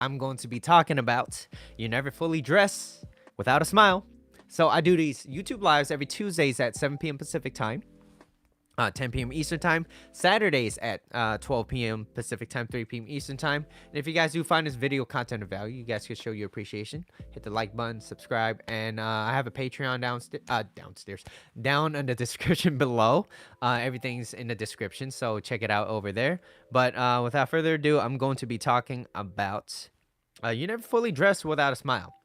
I'm going to be talking about you never fully dress without a smile. So I do these YouTube lives every Tuesdays at 7 p.m. Pacific time, 10 p.m. Eastern time, Saturdays at 12 p.m. Pacific time, 3 p.m. Eastern time. And if you guys do find this video content of value, you guys can show your appreciation. Hit the like button, subscribe, and I have a Patreon downstairs, down in the description below. Everything's in the description, so check it out over there. But without further ado, I'm going to be talking about you never fully dress without a smile.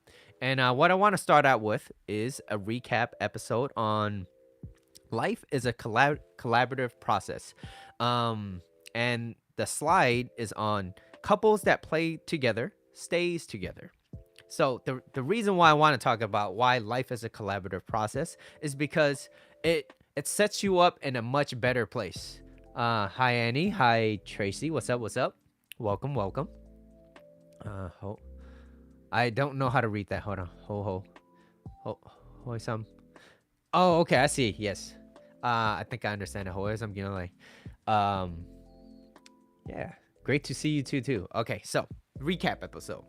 And what I want to start out with is a recap episode on life is a collaborative process. And the slide is on couples that play together stays together. So the reason why I want to talk about why life is a collaborative process is because it sets you up in a much better place. Hi Annie, hi Tracy, what's up? What's up? Welcome, welcome. I don't know how to read that. Hold on. Ho some. Oh, okay, I see. Yes. I think I understand it. I'm gonna like, yeah. Great to see you too. Okay, so recap episode.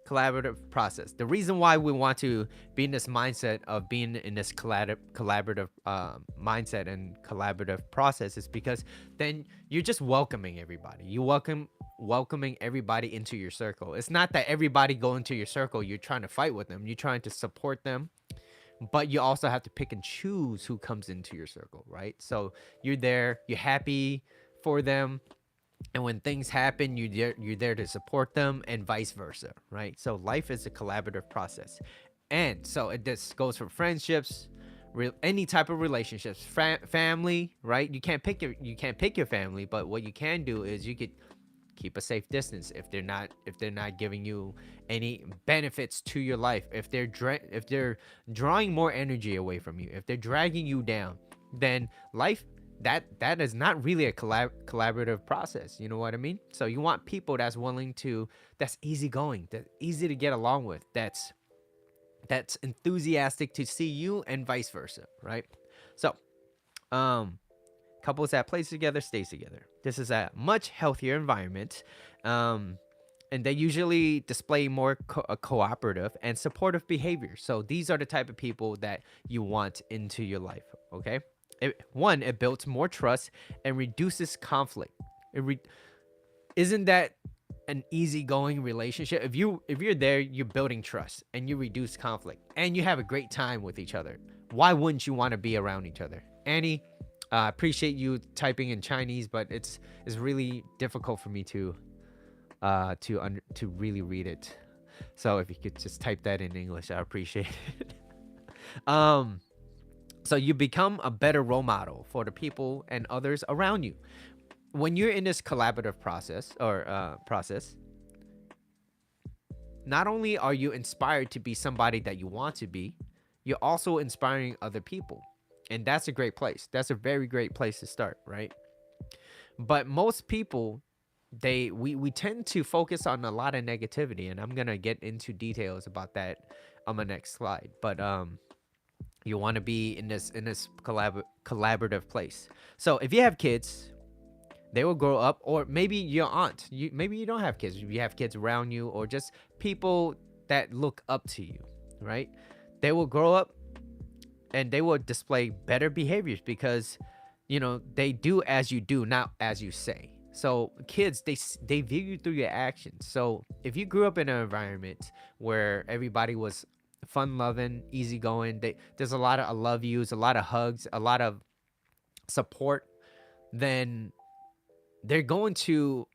Collaborative process. The reason why we want to be in this mindset of being in this collaborative mindset and collaborative process is because then you're just welcoming everybody. You welcoming everybody into your circle. It's not that everybody go into your circle, you're trying to fight with them. You're trying to support them, but you also have to pick and choose who comes into your circle, right? So you're there, you're happy for them, and when things happen, you're there to support them, and vice versa, right? So life is a collaborative process, and so it just goes for friendships, any type of relationships, family, right? You can't pick your family, but what you can do is you could keep a safe distance if they're not giving you any benefits to your life, if they're drawing more energy away from you, if they're dragging you down, then life, that is not really a collaborative process. You know what I mean? So you want people that's easygoing, that's easy to get along with, that's enthusiastic to see you, and vice versa, right? So couples that plays together stays together. This is a much healthier environment, and they usually display more cooperative and supportive behavior. So these are the type of people that you want into your life. Okay, it builds more trust and reduces conflict. Isn't that an easygoing relationship? If you're there, you're building trust and you reduce conflict and you have a great time with each other. Why wouldn't you want to be around each other? Annie, appreciate you typing in Chinese, but it's really difficult for me to really read it. So if you could just type that in English, I appreciate it. So you become a better role model for the people and others around you. When you're in this collaborative process, not only are you inspired to be somebody that you want to be, you're also inspiring other people. And that's a great place. That's a very great place to start, right? But most people, we tend to focus on a lot of negativity, and I'm gonna get into details about that on the next slide. But you want to be in this collaborative place. So if you have kids, they will grow up, or maybe your aunt, maybe you don't have kids, you have kids around you, or just people that look up to you, right? They will grow up and they will display better behaviors because they do as you do, not as you say. So kids, they view you through your actions. So if you grew up in an environment where everybody was fun loving, easygoing, there's a lot of I love yous, a lot of hugs, a lot of support, then they're going to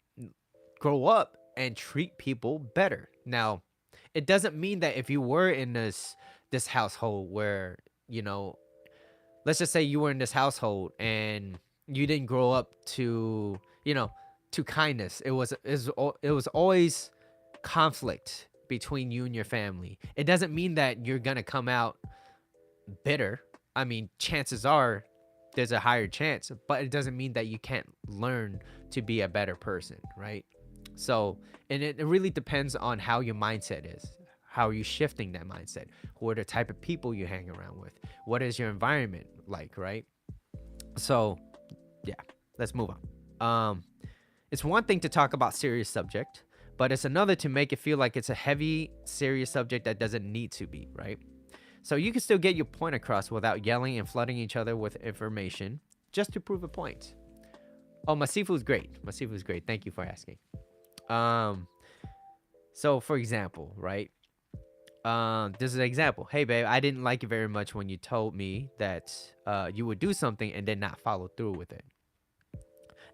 grow up and treat people better. Now, it doesn't mean that if you were in this household where, let's just say you were in this household and you didn't grow up to, to kindness. It was always conflict between you and your family. It doesn't mean that you're going to come out bitter. I mean, chances are there's a higher chance, but it doesn't mean that you can't learn to be a better person, right? So, and it really depends on how your mindset is. How are you shifting that mindset? Who are the type of people you hang around with? What is your environment like, right? So, yeah, let's move on. It's one thing to talk about serious subject, but it's another to make it feel like it's a heavy, serious subject that doesn't need to be, right? So you can still get your point across without yelling and flooding each other with information just to prove a point. Oh, my seafood's great. My seafood's great. Thank you for asking. So for example, right? This is an example. Hey, babe, I didn't like it very much when you told me that you would do something and then not follow through with it.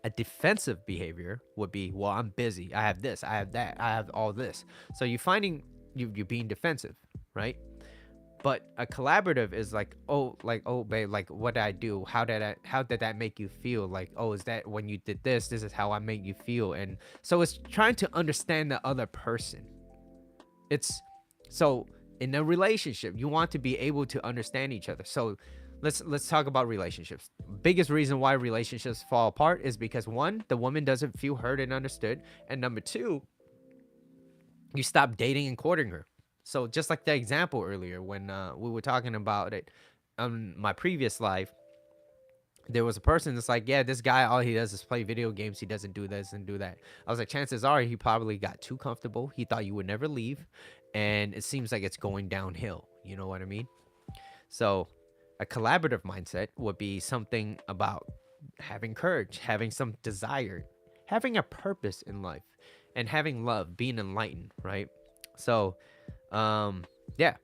A defensive behavior would be, well, I'm busy. I have this. I have that. I have all this. So you're finding you're being defensive, right? But a collaborative is like, oh, babe, like, what did I do? How did that make you feel? Like, oh, is that when you did this? This is how I make you feel. And so it's trying to understand the other person. It's so in a relationship, you want to be able to understand each other. So let's talk about relationships. Biggest reason why relationships fall apart is because, one, the woman doesn't feel heard and understood, and number two, you stop dating and courting her. So just like the example earlier when we were talking about it on my previous life, there was a person that's like, yeah, this guy, all he does is play video games. He doesn't do this and do that. I was like, chances are he probably got too comfortable. He thought you would never leave. And it seems like it's going downhill. You know what I mean? So a collaborative mindset would be something about having courage, having some desire, having a purpose in life, and having love, being enlightened, right? So, yeah.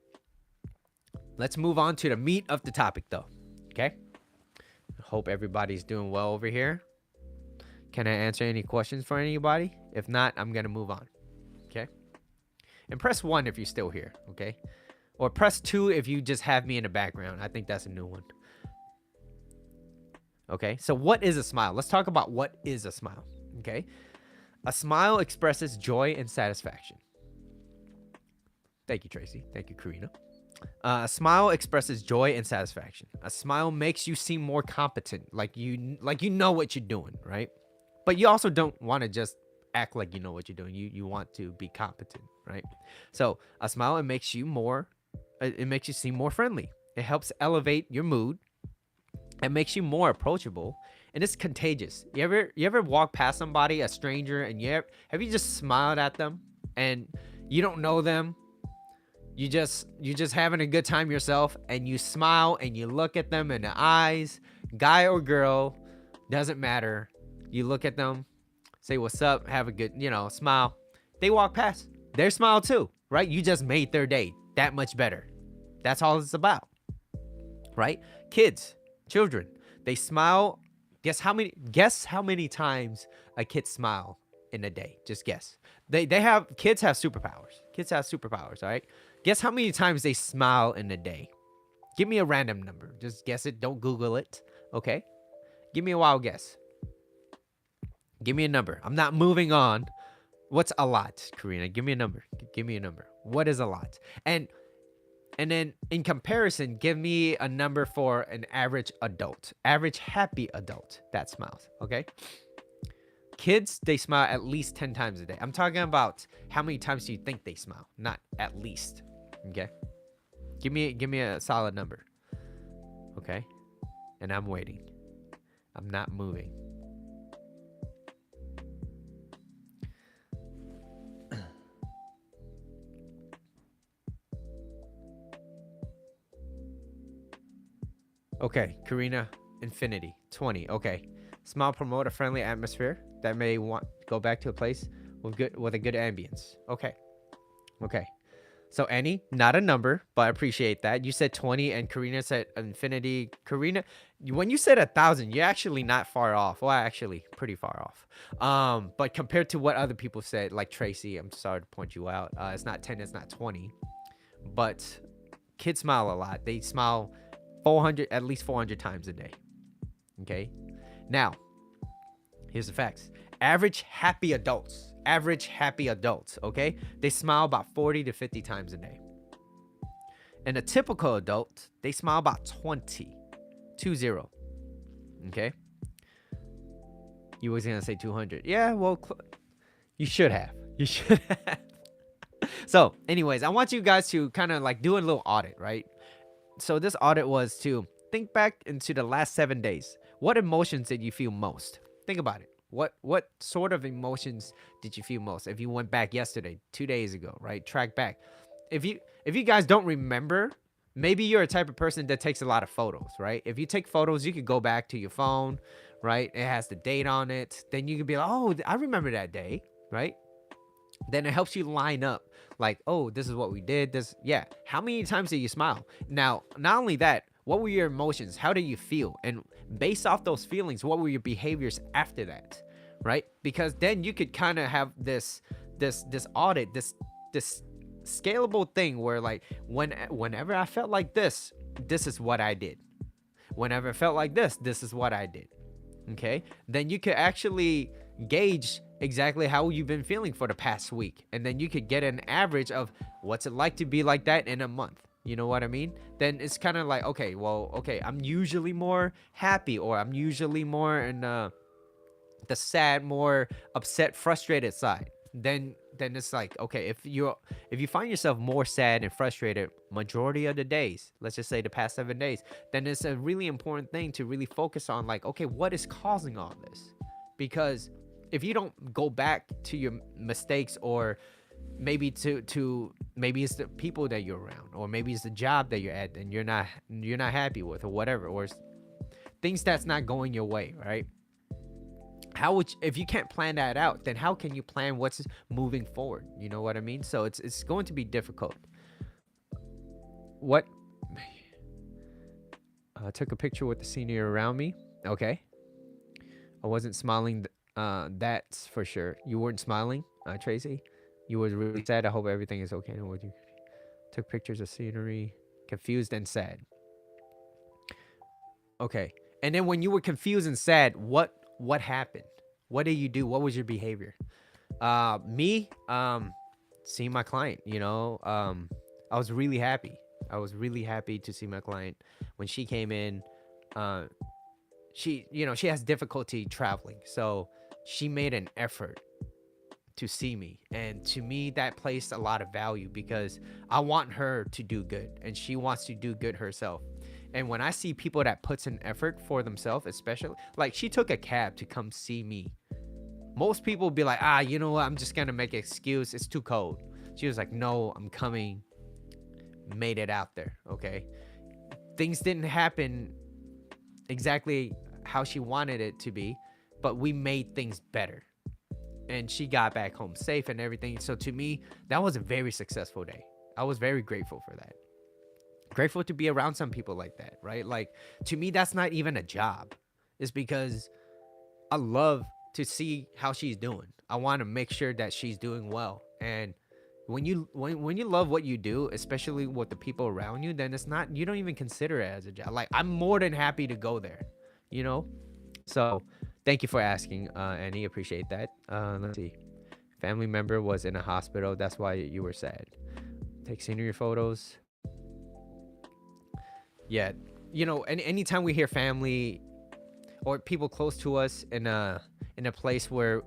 Let's move on to the meat of the topic, though. Okay? Hope everybody's doing well over here. Can I answer any questions for anybody? If not, I'm going to move on. Okay? And press 1 if you're still here. Okay? Or press 2 if you just have me in the background. I think that's a new one. Okay? So what is a smile? Let's talk about what is a smile. Okay? A smile expresses joy and satisfaction. Thank you, Tracy. Thank you, Karina. A smile expresses joy and satisfaction. A smile makes you seem more competent, like you know what you're doing, right? But you also don't want to just act like you know what you're doing. You want to be competent, right? So a smile, it makes you seem more friendly. It helps elevate your mood. It makes you more approachable, and it's contagious. You ever walk past somebody, a stranger, and have you just smiled at them and you don't know them? You just having a good time yourself, and you smile and you look at them in the eyes, guy or girl, doesn't matter. You look at them, say what's up, have a good, smile. They walk past, their smile too, right? You just made their day that much better. That's all it's about, right? Kids, children, they smile. Guess how many times a kid smile in a day? Just guess. Kids have superpowers. Kids have superpowers, all right? Guess how many times they smile in a day. Give me a random number. Just guess it. Don't Google it. Okay? Give me a wild guess. Give me a number. I'm not moving on. What's a lot, Karina? Give me a number. Give me a number. What is a lot? And then in comparison, give me a number for an average adult. Average happy adult that smiles. Okay? Kids, they smile at least 10 times a day. I'm talking about how many times do you think they smile, not at least. Okay? Give me a solid number. Okay? And I'm waiting. I'm not moving. Okay, Karina, infinity, 20. Okay. Smile promote a friendly atmosphere that may go back to a place with a good ambience. Okay. So any, not a number, but I appreciate that. You said 20 and Karina said infinity. Karina, when you said 1,000, you're actually not far off. Well, actually pretty far off. But compared to what other people said, like Tracy, I'm sorry to point you out. It's not 10, it's not 20. But kids smile a lot. They smile at least 400 times a day. Okay? Now, here's the facts. Average happy adults, okay? They smile about 40 to 50 times a day. And a typical adult, they smile about 20. Okay? You was going to say 200. Yeah, well, you should have. So, anyways, I want you guys to kind of like do a little audit, right? So this audit was to think back into the last 7 days. What emotions did you feel most? Think about it. What sort of emotions did you feel most? If you went back yesterday, 2 days ago, right? Track back. If you guys don't remember, maybe you're a type of person that takes a lot of photos, right? If you take photos, you could go back to your phone, right? It has the date on it. Then you could be like, oh, I remember that day, right? Then it helps you line up like, oh, this is what we did. This, yeah. How many times did you smile? Now, not only that, what were your emotions? How did you feel? And based off those feelings, what were your behaviors after that? Right? Because then you could kind of have this audit, this scalable thing where like whenever I felt like this is what I did. Whenever I felt like this is what I did. Okay? Then you could actually gauge exactly how you've been feeling for the past week. And then you could get an average of what's it like to be like that in a month. You know what I mean? Then it's kind of like, okay, well, okay, I'm usually more happy, or I'm usually more in the sad, more upset, frustrated side. Then it's like, okay, if you find yourself more sad and frustrated majority of the days, let's just say the past 7 days, then it's a really important thing to really focus on, like, okay, what is causing all this? Because if you don't go back to your mistakes, or maybe to maybe it's the people that you're around, or maybe it's the job that you're at and you're not happy with, or whatever, or things that's not going your way, right? How would if you can't plan that out, then how can you plan what's moving forward? You know what I mean? So it's going to be difficult. What I took a picture with the senior around me. Okay, I wasn't smiling. That's for sure. You weren't smiling, Tracy. You was really sad. I hope everything is okay. With you took pictures of scenery, confused and sad. Okay, and then when you were confused and sad, what happened? What did you do? What was your behavior? Me, seeing my client. I was really happy. I was really happy to see my client when she came in. She has difficulty traveling, so she made an effort to see me, and to me that placed a lot of value, because I want her to do good and she wants to do good herself. And when I see people that puts an effort for themselves, especially like she took a cab to come see me, most people be like, you know what, I'm just gonna make an excuse, it's too cold. She was like, no, I'm coming. Made it out there. Okay, things didn't happen exactly how she wanted it to be, but we made things better, and she got back home safe and everything. So to me, that was a very successful day. I was very grateful for that. Grateful to be around some people like that, right? Like, to me, that's not even a job. It's because I love to see how she's doing. I want to make sure that she's doing well. And when you love what you do, especially with the people around you, then it's not, you don't even consider it as a job. Like, I'm more than happy to go there, you know? So thank you for asking, Annie. Appreciate that. Let's see. Family member was in a hospital. That's why you were sad. Take scenery photos. Yeah. Anytime we hear family or people close to us in a place where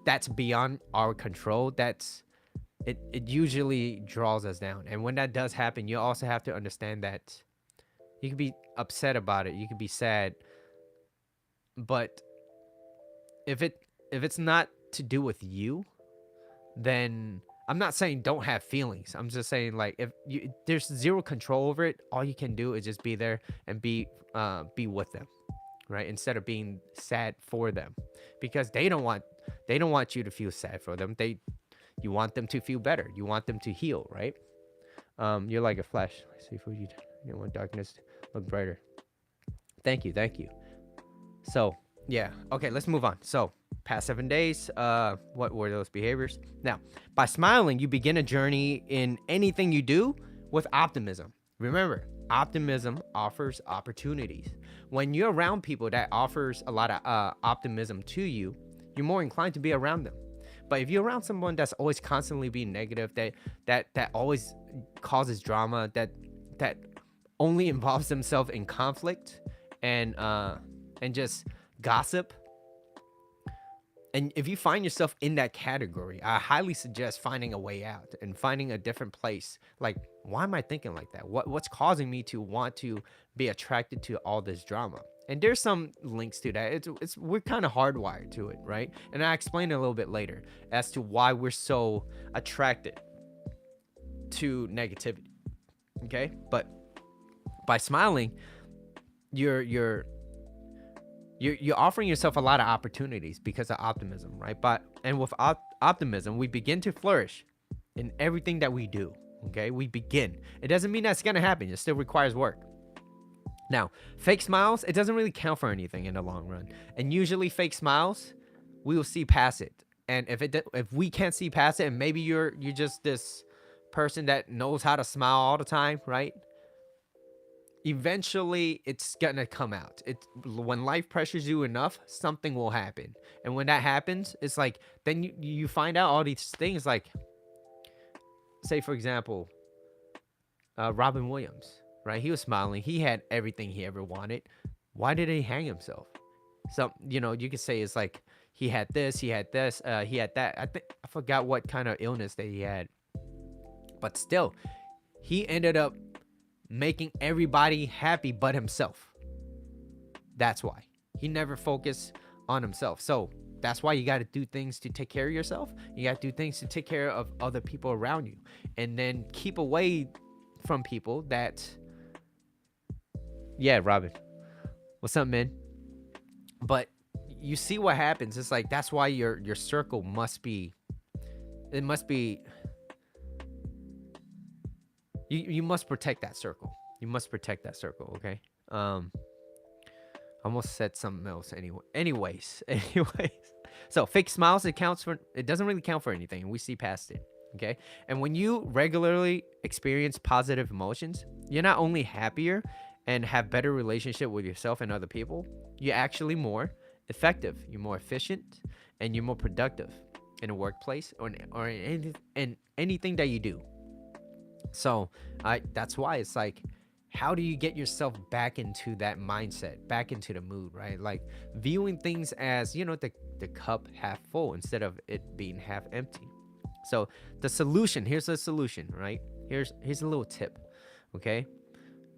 that's beyond our control, it usually draws us down. And when that does happen, you also have to understand that you can be upset about it. You can be sad. But if it's not to do with you, then I'm not saying don't have feelings. I'm just saying, like, if there's zero control over it, all you can do is just be there and be with them, right? Instead of being sad for them, because they don't want you to feel sad for them. You want them to feel better. You want them to heal, right? You're like a flash. See if you want darkness look brighter. Thank you. So yeah, okay, let's move on. So past 7 days, what were those behaviors? Now, by smiling, you begin a journey in anything you do with optimism. Remember, optimism offers opportunities. When you're around people that offers a lot of optimism to you, you're more inclined to be around them. But if you're around someone that's always constantly being negative, that always causes drama, that only involves themselves in conflict and just gossip, and if you find yourself in that category, I highly suggest finding a way out and finding a different place. Like, why am I thinking like that? What's causing me to want to be attracted to all this drama? And there's some links to that. It's we're kind of hardwired to it, right? And I explain a little bit later as to why we're so attracted to negativity. Okay? But by smiling, you're you're you're offering yourself a lot of opportunities because of optimism, right? But and with optimism, we begin to flourish in everything that we do. Okay? We begin. It doesn't mean that's going to happen. It still requires work. Now, fake smiles, it doesn't really count for anything in the long run. And usually fake smiles, we will see past it. And if we can't see past it, and maybe you're just this person that knows how to smile all the time, right? Eventually it's gonna come out. It's when life pressures you enough, something will happen. And when that happens, it's like then you find out all these things, like say for example, Robin Williams, right? He was smiling. He had everything he ever wanted. Why did he hang himself? So, you could say it's like he had this, he had this, he had that. I forgot what kind of illness that he had. But still, he ended up making everybody happy but himself. That's why. He never focused on himself. So that's why you got to do things to take care of yourself. You got to do things to take care of other people around you. And then keep away from people that... Yeah, Robin. What's up, man? But you see what happens. It's like that's why your circle must be... It must be... You must protect that circle. You must protect that circle, okay? Almost said something else anyways. So fake smiles, it doesn't really count for anything, and we see past it. Okay. And when you regularly experience positive emotions, you're not only happier and have better relationship with yourself and other people, you're actually more effective, you're more efficient, and you're more productive in a workplace or in anything that you do. So that's why it's like, how do you get yourself back into that mindset, back into the mood, right? Like viewing things as, the cup half full instead of it being half empty. So here's the solution, right? Here's a little tip, okay?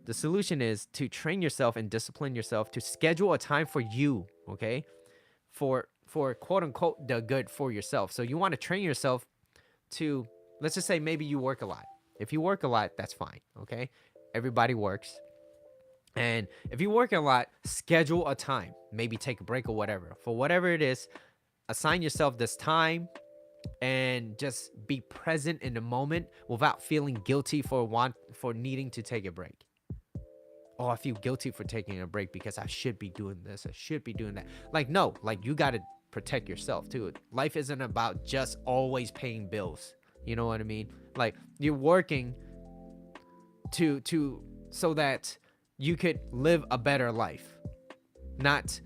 The solution is to train yourself and discipline yourself to schedule a time for you, okay? For quote unquote the good for yourself. So you want to train yourself to, let's just say maybe you work a lot. If you work a lot, that's fine, okay? Everybody works. And if you work a lot, schedule a time. Maybe take a break or whatever. For whatever it is, assign yourself this time and just be present in the moment without feeling guilty for needing to take a break. Oh, I feel guilty for taking a break because I should be doing this. I should be doing that. Like, no, like you got to protect yourself too. Life isn't about just always paying bills. You know what I mean? Like you're working so that you could live a better life, not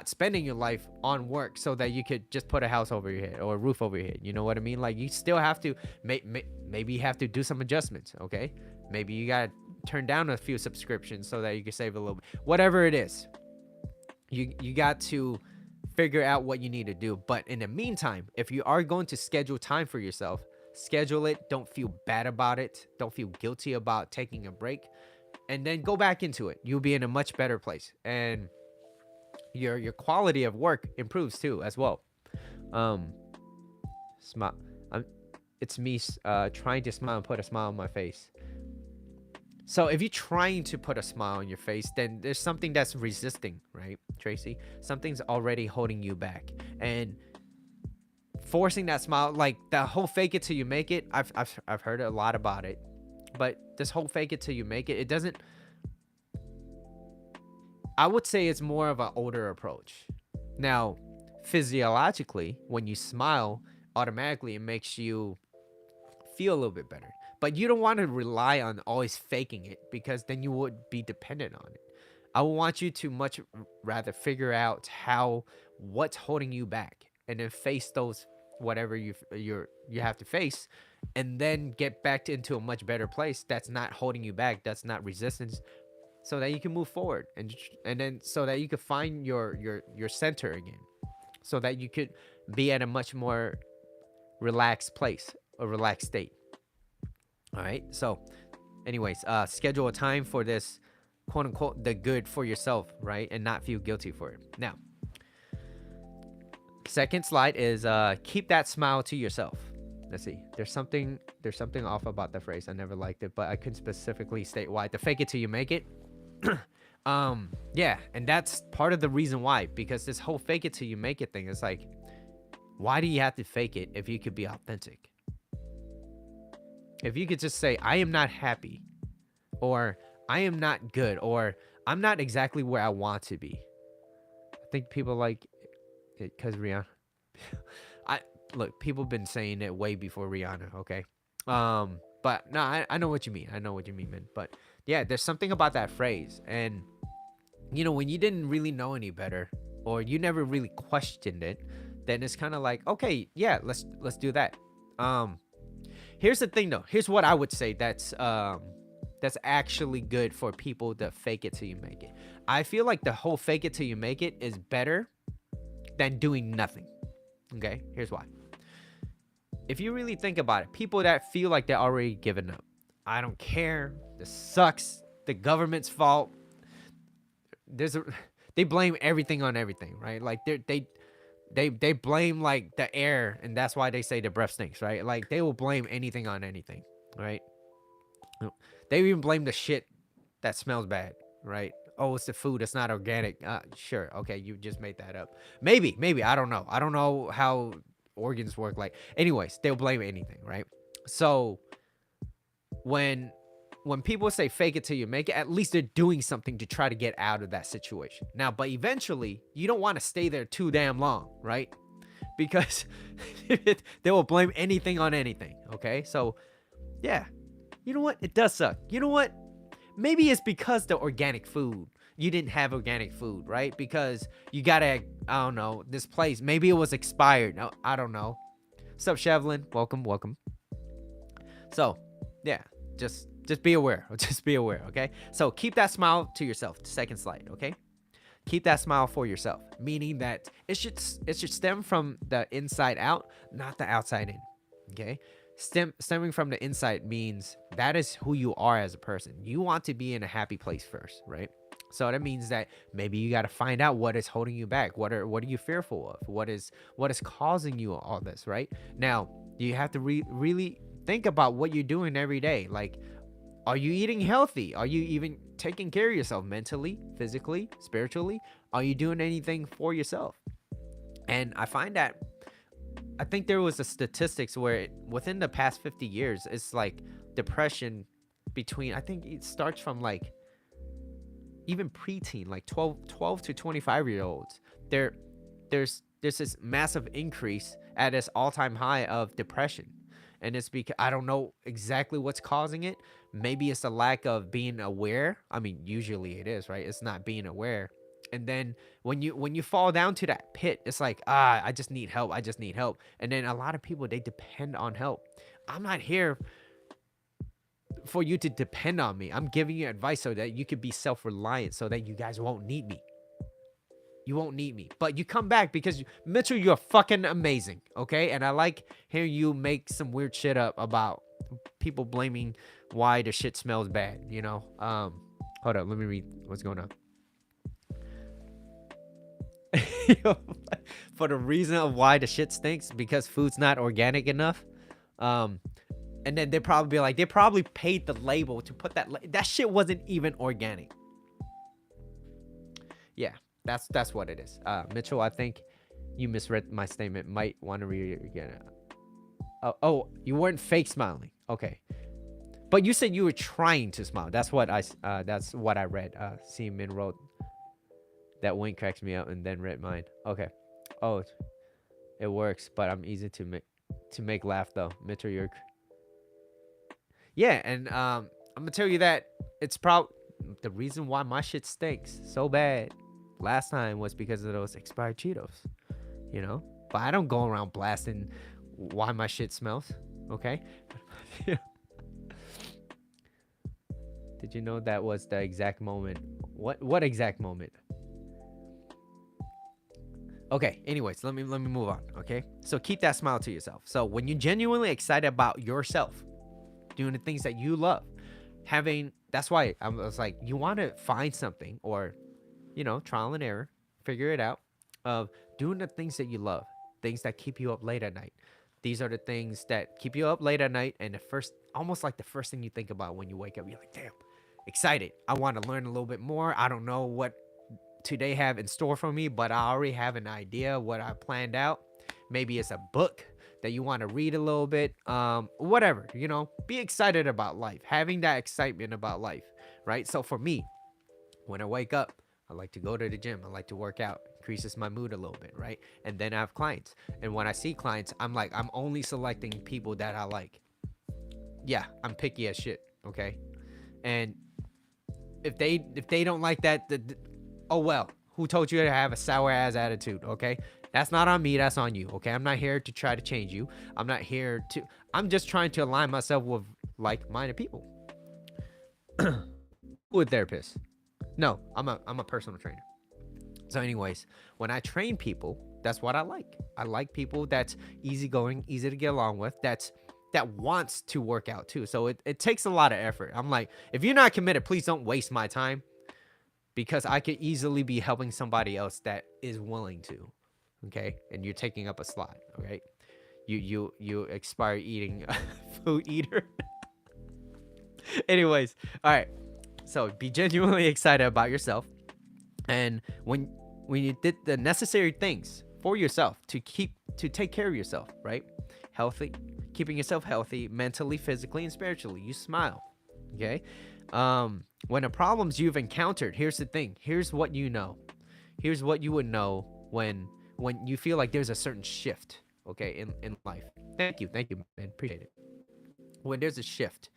spending your life on work so that you could just put a house over your head or a roof over your head. You know what I mean? Like you still have to maybe you have to do some adjustments. Okay, maybe you gotta turn down a few subscriptions so that you can save a little bit. Whatever it is, you got to figure out what you need to do. But in the meantime, if you are going to schedule time for yourself, schedule it. Don't feel bad about it. Don't feel guilty about taking a break, and then go back into it. You'll be in a much better place, and your quality of work improves too as well. Smile. It's me trying to smile and put a smile on my face. So if you're trying to put a smile on your face, then there's something that's resisting, right, Tracy? Something's already holding you back, and forcing that smile, like the whole fake it till you make it. I've heard a lot about it, but this whole fake it till you make it, it doesn't. I would say it's more of an older approach. Now, physiologically, when you smile, automatically it makes you feel a little bit better. But you don't want to rely on always faking it, because then you would be dependent on it. I want you to much rather figure out what's holding you back, and then face those whatever you have to face, and then get back into a much better place that's not holding you back, that's not resistance, so that you can move forward, and then so that you can find your center again, so that you could be at a much more relaxed place, a relaxed state. All right. So anyways, schedule a time for this quote unquote the good for yourself, right? And not feel guilty for it. Now, second slide is keep that smile to yourself. Let's see. There's something off about the phrase. I never liked it, but I couldn't specifically state why. The fake it till you make it. Yeah, and that's part of the reason why, because this whole fake it till you make it thing is like, why do you have to fake it if you could be authentic? If you could just say, I am not happy, or I am not good, or I'm not exactly where I want to be. I think people like it because Rihanna. I look, people have been saying it way before Rihanna, okay? But no, I know what you mean. I know what you mean, man. But yeah, there's something about that phrase. And when you didn't really know any better, or you never really questioned it, then it's kind of like, okay, yeah, let's do that. Here's the thing though. Here's what I would say that's actually good for people to fake it till you make it. I feel like the whole fake it till you make it is better than doing nothing. Okay, here's why. If you really think about it, people that feel like they're already given up, I don't care, this sucks, the government's fault, they blame everything on everything, right? Like they blame like the air, and that's why they say the breath stinks, right? Like they will blame anything on anything, right? They even blame the shit that smells bad, right? Oh, it's the food, it's not organic. Sure, okay, you just made that up. Maybe, I don't know how organs work. Like, anyways, they'll blame anything, right? So when people say fake it till you make it, at least they're doing something to try to get out of that situation. Now, but eventually, you don't want to stay there too damn long, right? Because they will blame anything on anything, okay? So, yeah. You know what? It does suck. You know what? Maybe it's because the organic food. You didn't have organic food, right? Because you gotta, I don't know, this place. Maybe it was expired. No, I don't know. What's up, Shevlin? Welcome. So, yeah, just be aware. Just be aware, okay? So keep that smile to yourself. Second slide, okay? Keep that smile for yourself, meaning that it should stem from the inside out, not the outside in, okay? Stemming from the inside means that is who you are as a person. You want to be in a happy place first, right? So that means that maybe you got to find out what is holding you back. What are you fearful of? What is causing you all this, right? Now, you have to really think about what you're doing every day. Like, are you eating healthy? Are you even taking care of yourself mentally, physically, spiritually? Are you doing anything for yourself? And I find that, I think there was a statistics where within the past 50 years, it's like depression between, I think it starts from like even preteen, like 12 to 25-year-olds. There's this massive increase at this all-time high of depression. And it's because I don't know exactly what's causing it. Maybe it's a lack of being aware. I mean, usually it is, right? It's not being aware. And then when you fall down to that pit, it's like, I just need help. And then a lot of people, they depend on help. I'm not here for you to depend on me. I'm giving you advice so that you could be self-reliant, so that you guys won't need me. You won't need me. But you come back because, Mitchell, you're fucking amazing, okay? And I like hearing you make some weird shit up about people blaming why the shit smells bad, Hold up, let me read what's going on. For the reason of why the shit stinks, because food's not organic enough. And then they probably paid the label to put that shit wasn't even organic. Yeah, that's what it is. Mitchell, I think you misread my statement. Might want to read it again. Oh, you weren't fake smiling. Okay. But you said you were trying to smile. That's what I read. Seaman wrote that wink cracks me up, and then read mine. Okay. Oh, it works, but I'm easy to make laugh though. Mitchell, you're yeah, and I'm gonna tell you that it's probably the reason why my shit stinks so bad last time was because of those expired Cheetos, But I don't go around blasting why my shit smells, okay? Did you know that was the exact moment? What exact moment? Okay, anyways, let me move on, okay? So keep that smile to yourself. So when you're genuinely excited about yourself, doing the things that you love, Having That's why I was like, you want to find something, or trial and error, figure it out, of doing the things that you love, things that keep you up late at night. These are the things that keep you up late at night, and almost like the first thing you think about when you wake up. You're like, damn, excited. I want to learn a little bit more. I don't know what today have in store for me, but I already have an idea what I planned out. Maybe it's a book that you want to read a little bit. Whatever, be excited about life, having that excitement about life, right? So for me, when I wake up, I like to go to the gym. I like to work out. Increases my mood a little bit, right? And then I have clients. And when I see clients, I'm only selecting people that I like. Yeah, I'm picky as shit, okay? And if they don't like that, oh well. Who told you to have a sour ass attitude, okay? That's not on me, that's on you, okay? I'm not here to try to change you. I'm just trying to align myself with like-minded people. Who a therapist? No, I'm a personal trainer. So anyways, when I train people, that's what I like. I like people that's easygoing, easy to get along with, that wants to work out too. So it takes a lot of effort. I'm like, if you're not committed, please don't waste my time, because I could easily be helping somebody else that is willing to. Okay? And you're taking up a slot, okay? You expire eating food eater. Anyways, all right. So be genuinely excited about yourself. And when you did the necessary things for yourself to take care of yourself, right? Healthy, keeping yourself healthy mentally, physically, and spiritually. You smile. Okay? When the problems you've encountered, here's the thing. Here's what you know. Here's what you would know when you feel like there's a certain shift, okay, in life. Thank you, man. Appreciate it. When there's a shift.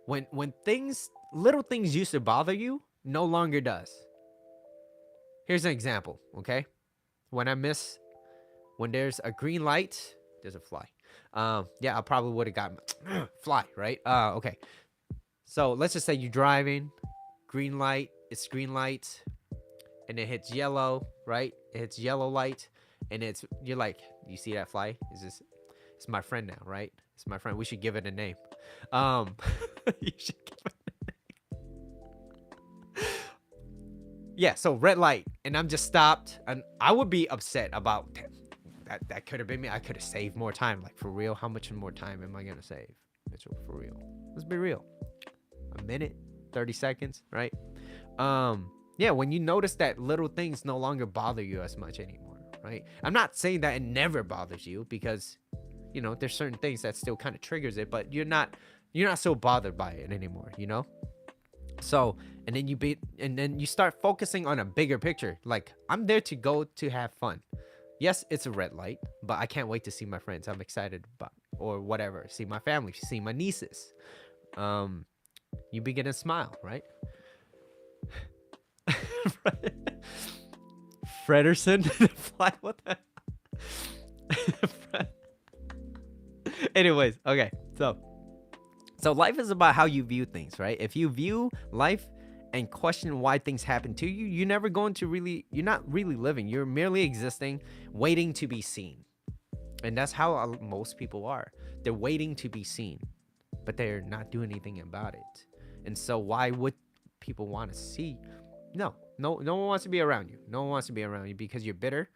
When little things used to bother you, no longer does. Here's an example, okay? When there's a green light, there's a fly. Yeah, I probably would have gotten fly, right? Okay. So let's just say you're driving, green light, it's green light, and it hits yellow, right? It hits yellow light, and you're like, you see that fly? It's my friend now, right? It's my friend. We should give it a name. You should give it Yeah, so red light, and I'm just stopped, and I would be upset about that could have been me. I could have saved more time. Like, for real, how much more time am I gonna save, Mitchell? For real, let's be real. A minute, 30 seconds, right? Yeah, when you notice that little things no longer bother you as much anymore, right? I'm not saying that it never bothers you, because there's certain things that still kind of triggers it, but you're not so bothered by it anymore, So, and then you start focusing on a bigger picture. Like, I'm there to go to have fun. Yes, it's a red light, but I can't wait to see my friends. I'm excited about, or whatever. See my family, see my nieces. You begin to smile, right? Frederson, fly. What the? Anyways, okay, so life is about how you view things, right? If you view life and question why things happen to you, you're not really living. You're merely existing, waiting to be seen. And that's how most people are. They're waiting to be seen, but they're not doing anything about it. And so why would people want to see? No one wants to be around you. No one wants to be around you because you're bitter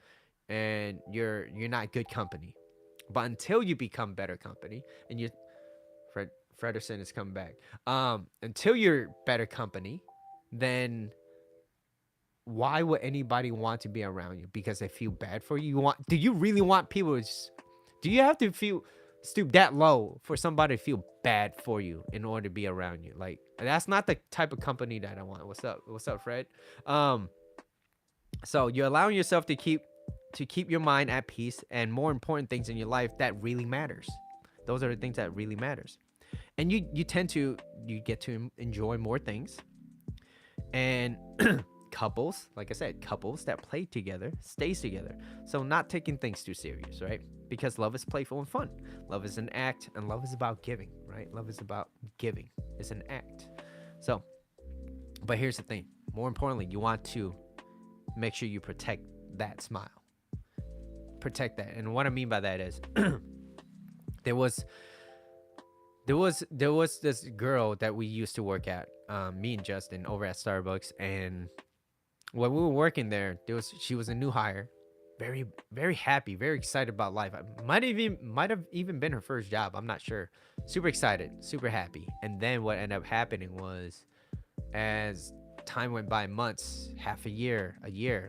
and you're not good company. But until you become better company, and Frederson is coming back. Until you're better company, then why would anybody want to be around you? Because they feel bad for you. Do you really want people do you have to stoop that low for somebody to feel bad for you in order to be around you? Like, that's not the type of company that I want. What's up, Fred? So you're allowing yourself to keep your mind at peace, and more important things in your life that really matters. Those are the things that really matters. And you get to enjoy more things. And couples, like I said, couples that play together stays together. So not taking things too serious, right? Because love is playful and fun. Love is an act, and love is about giving, right? Love is about giving. It's an act. So, but here's the thing. More importantly, you want to make sure you protect that smile. Protect that. And what I mean by that is there there was this girl that we used to work at, me and Justin over at Starbucks, and when we were working there, she was a new hire, very very happy, very excited about life. Might have even been her first job. I'm not sure. Super excited, super happy. And then what ended up happening was, as time went by, months, half a year,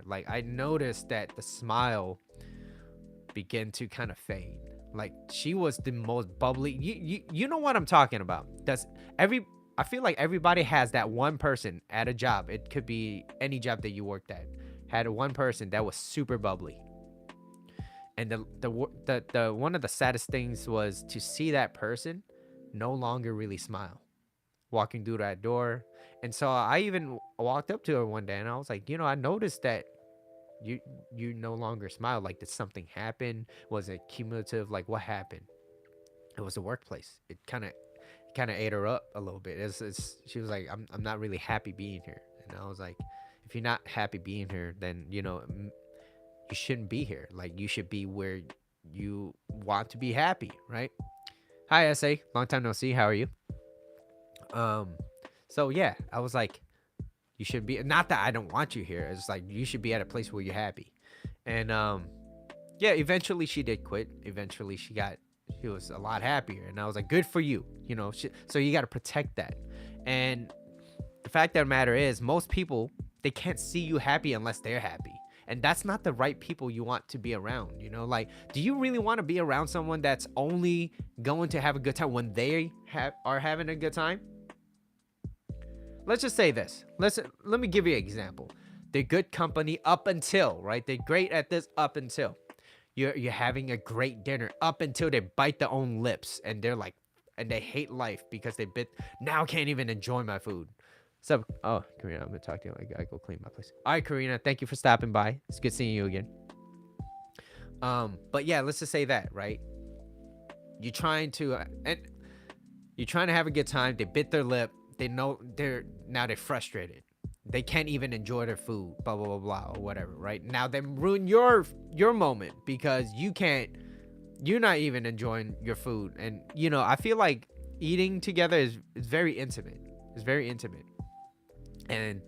like I noticed that the smile began to kind of fade. Like she was the most bubbly. You know what I'm talking about? Does every I feel like everybody has that one person at a job. It could be any job that you worked at. Had one person that was super bubbly. And the one of the saddest things was to see that person no longer really smile walking through that door. And so I even walked up to her one day and I was like, I noticed that you you no longer smile. Like, did something happen? Was it cumulative? Like, what happened? It was the workplace. It kind of ate her up a little bit. She was like, I'm not really happy being here. And I was like, if you're not happy being here, then you shouldn't be here. Like, you should be where you want to be happy, right? Hi, SA. Long time no see. How are you? Um, so yeah, I was like, you should be. Not that I don't want you here. It's like you should be at a place where you're happy. And yeah, eventually she did quit. Eventually she was a lot happier, and I was like, good for you. So you got to protect that. And the fact of the matter is, most people, they can't see you happy unless they're happy. And that's not the right people you want to be around. Like, do you really want to be around someone that's only going to have a good time when they are having a good time? Let's just say this. Let me give you an example. They're good company up until, right? They're great at this up until. You're having a great dinner up until they bite their own lips and they're like, and they hate life because now can't even enjoy my food. So, oh, Karina, I'm gonna talk to you. I gotta go clean my place. All right, Karina, thank you for stopping by. It's good seeing you again. But yeah, let's just say that, right? You're trying to have a good time. They bit their lip. They know they're frustrated. They can't even enjoy their food, blah blah blah blah, or whatever, right? Now they ruin your moment because you're not even enjoying your food. And I feel like eating together is very intimate. It's very intimate. And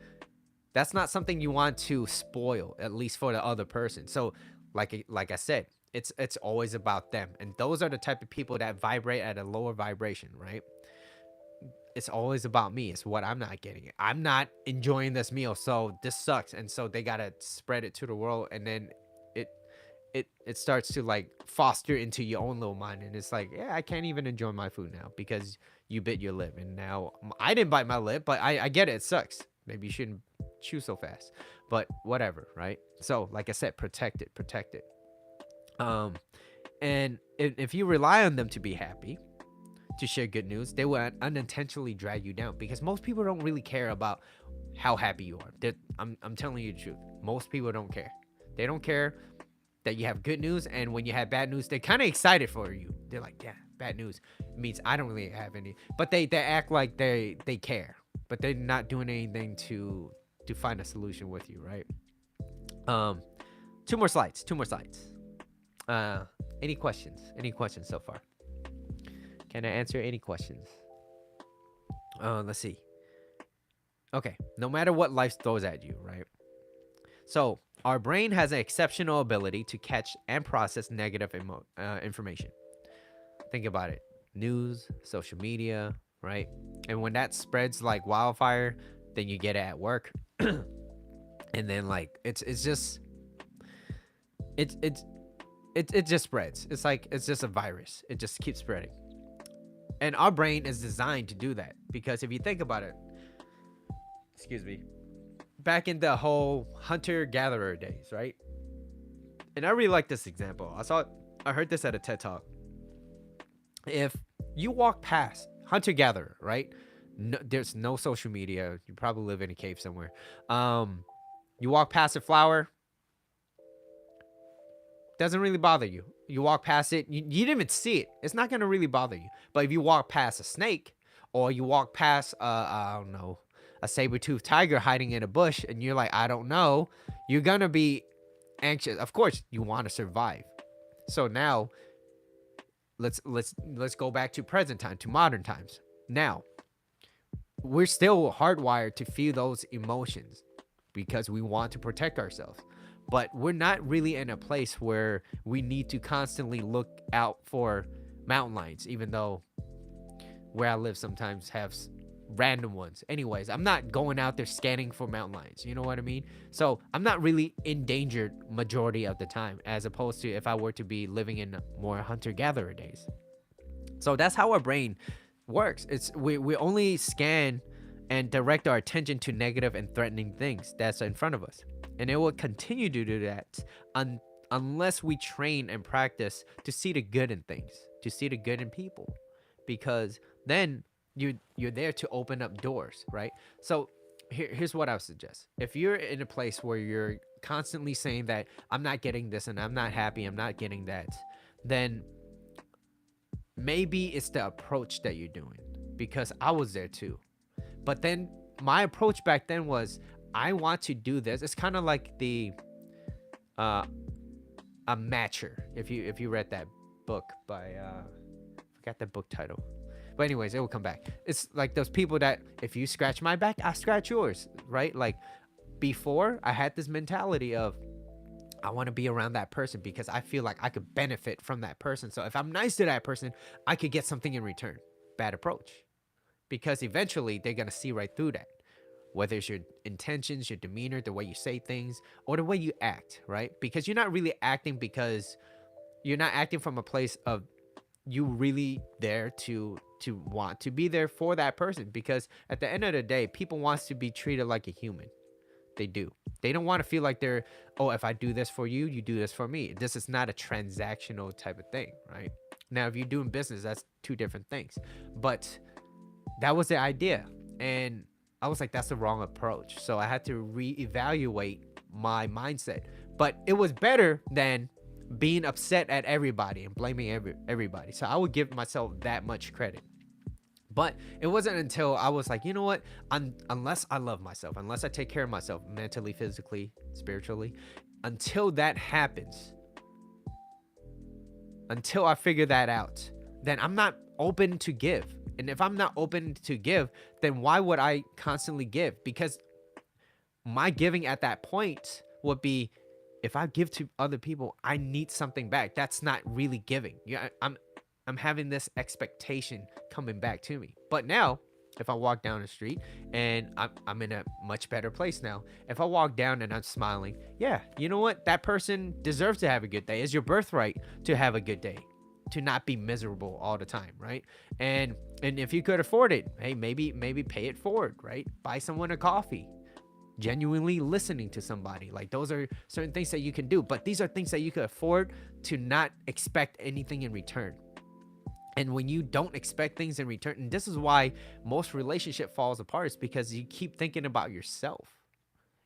that's not something you want to spoil, at least for the other person. So like I said, it's always about them. And those are the type of people that vibrate at a lower vibration, right? It's always about me. It's what I'm not getting. I'm not enjoying this meal, so this sucks. And so they gotta spread it to the world, and then it starts to like foster into your own little mind, and it's like, yeah, I can't even enjoy my food now because you bit your lip. And now I didn't bite my lip, but I get it. It sucks. Maybe you shouldn't chew so fast, but whatever, right? So like I said, protect it. And if you rely on them to be happy, to share good news, they will unintentionally drag you down, because most people don't really care about how happy you are. I'm telling you the truth. Most people don't care. They don't care that you have good news, and when you have bad news, they're kind of excited for you. They're like, yeah, bad news. It means I don't really have any. But they act like they care, but they're not doing anything to find a solution with you, right? Two more slides. Any questions so far? Can I answer any questions? Let's see. Okay, no matter what life throws at you, right? So our brain has an exceptional ability to catch and process negative information. Think about it. News, social media, right? And when that spreads like wildfire, then you get it at work. And then like it just spreads. It's just a virus. It just keeps spreading. And our brain is designed to do that, because if you think about it, excuse me, back in the whole hunter-gatherer days, right? And I really like this example. I heard this at a TED Talk. If you walk past hunter-gatherer, right? No, there's no social media. You probably live in a cave somewhere. You walk past a flower, doesn't really bother you. You walk past it, you didn't even see it. It's not gonna really bother you. But if you walk past a snake, or you walk past I don't know, a saber-toothed tiger hiding in a bush, and you're like, I don't know, you're gonna be anxious. Of course, you want to survive. So now, let's go back to present time, to modern times. Now, we're still hardwired to feel those emotions because we want to protect ourselves. But we're not really in a place where we need to constantly look out for mountain lions, even though where I live sometimes have random ones. Anyways, I'm not going out there scanning for mountain lions. You know what I mean? So I'm not really endangered majority of the time, as opposed to if I were to be living in more hunter-gatherer days. So that's how our brain works. We only scan and direct our attention to negative and threatening things that's in front of us. And it will continue to do that unless we train and practice to see the good in things, to see the good in people. Because then you're there to open up doors, right? So here's what I would suggest. If you're in a place where you're constantly saying that I'm not getting this and I'm not happy, I'm not getting that, then maybe it's the approach that you're doing, because I was there too. But then my approach back then was, I want to do this. It's kind of like the a matcher. If you read that book by forgot the book title. But anyways, it will come back. It's like those people that if you scratch my back, I scratch yours, right? Like before, I had this mentality of I want to be around that person because I feel like I could benefit from that person. So if I'm nice to that person, I could get something in return. Bad approach. Because eventually they're going to see right through that. Whether it's your intentions, your demeanor, the way you say things, or the way you act, right? Because you're not really acting because you're not acting from a place of you really there to want to be there for that person. Because at the end of the day, people wants to be treated like a human. They do. They don't want to feel like they're, oh, if I do this for you, you do this for me. This is not a transactional type of thing, right? Now, if you're doing business, that's two different things. But that was the idea. And I was like, that's the wrong approach. So I had to reevaluate my mindset. But it was better than being upset at everybody and blaming everybody. So I would give myself that much credit. But it wasn't until I was like, you know what? Unless I love myself, unless I take care of myself mentally, physically, spiritually, until that happens, until I figure that out, then I'm not open to give. And if I'm not open to give, then why would I constantly give? Because my giving at that point would be, if I give to other people, I need something back. That's not really giving. Yeah, I'm having this expectation coming back to me. But now, if I walk down the street and I'm in a much better place now, if I walk down and I'm smiling, yeah, you know what? That person deserves to have a good day. It's your birthright to have a good day, to not be miserable all the time, right? And if you could afford it, hey, maybe pay it forward, right? Buy someone a coffee. Genuinely listening to somebody, like those are certain things that you can do, but these are things that you can afford to not expect anything in return. And when you don't expect things in return, and this is why most relationship falls apart, is because you keep thinking about yourself.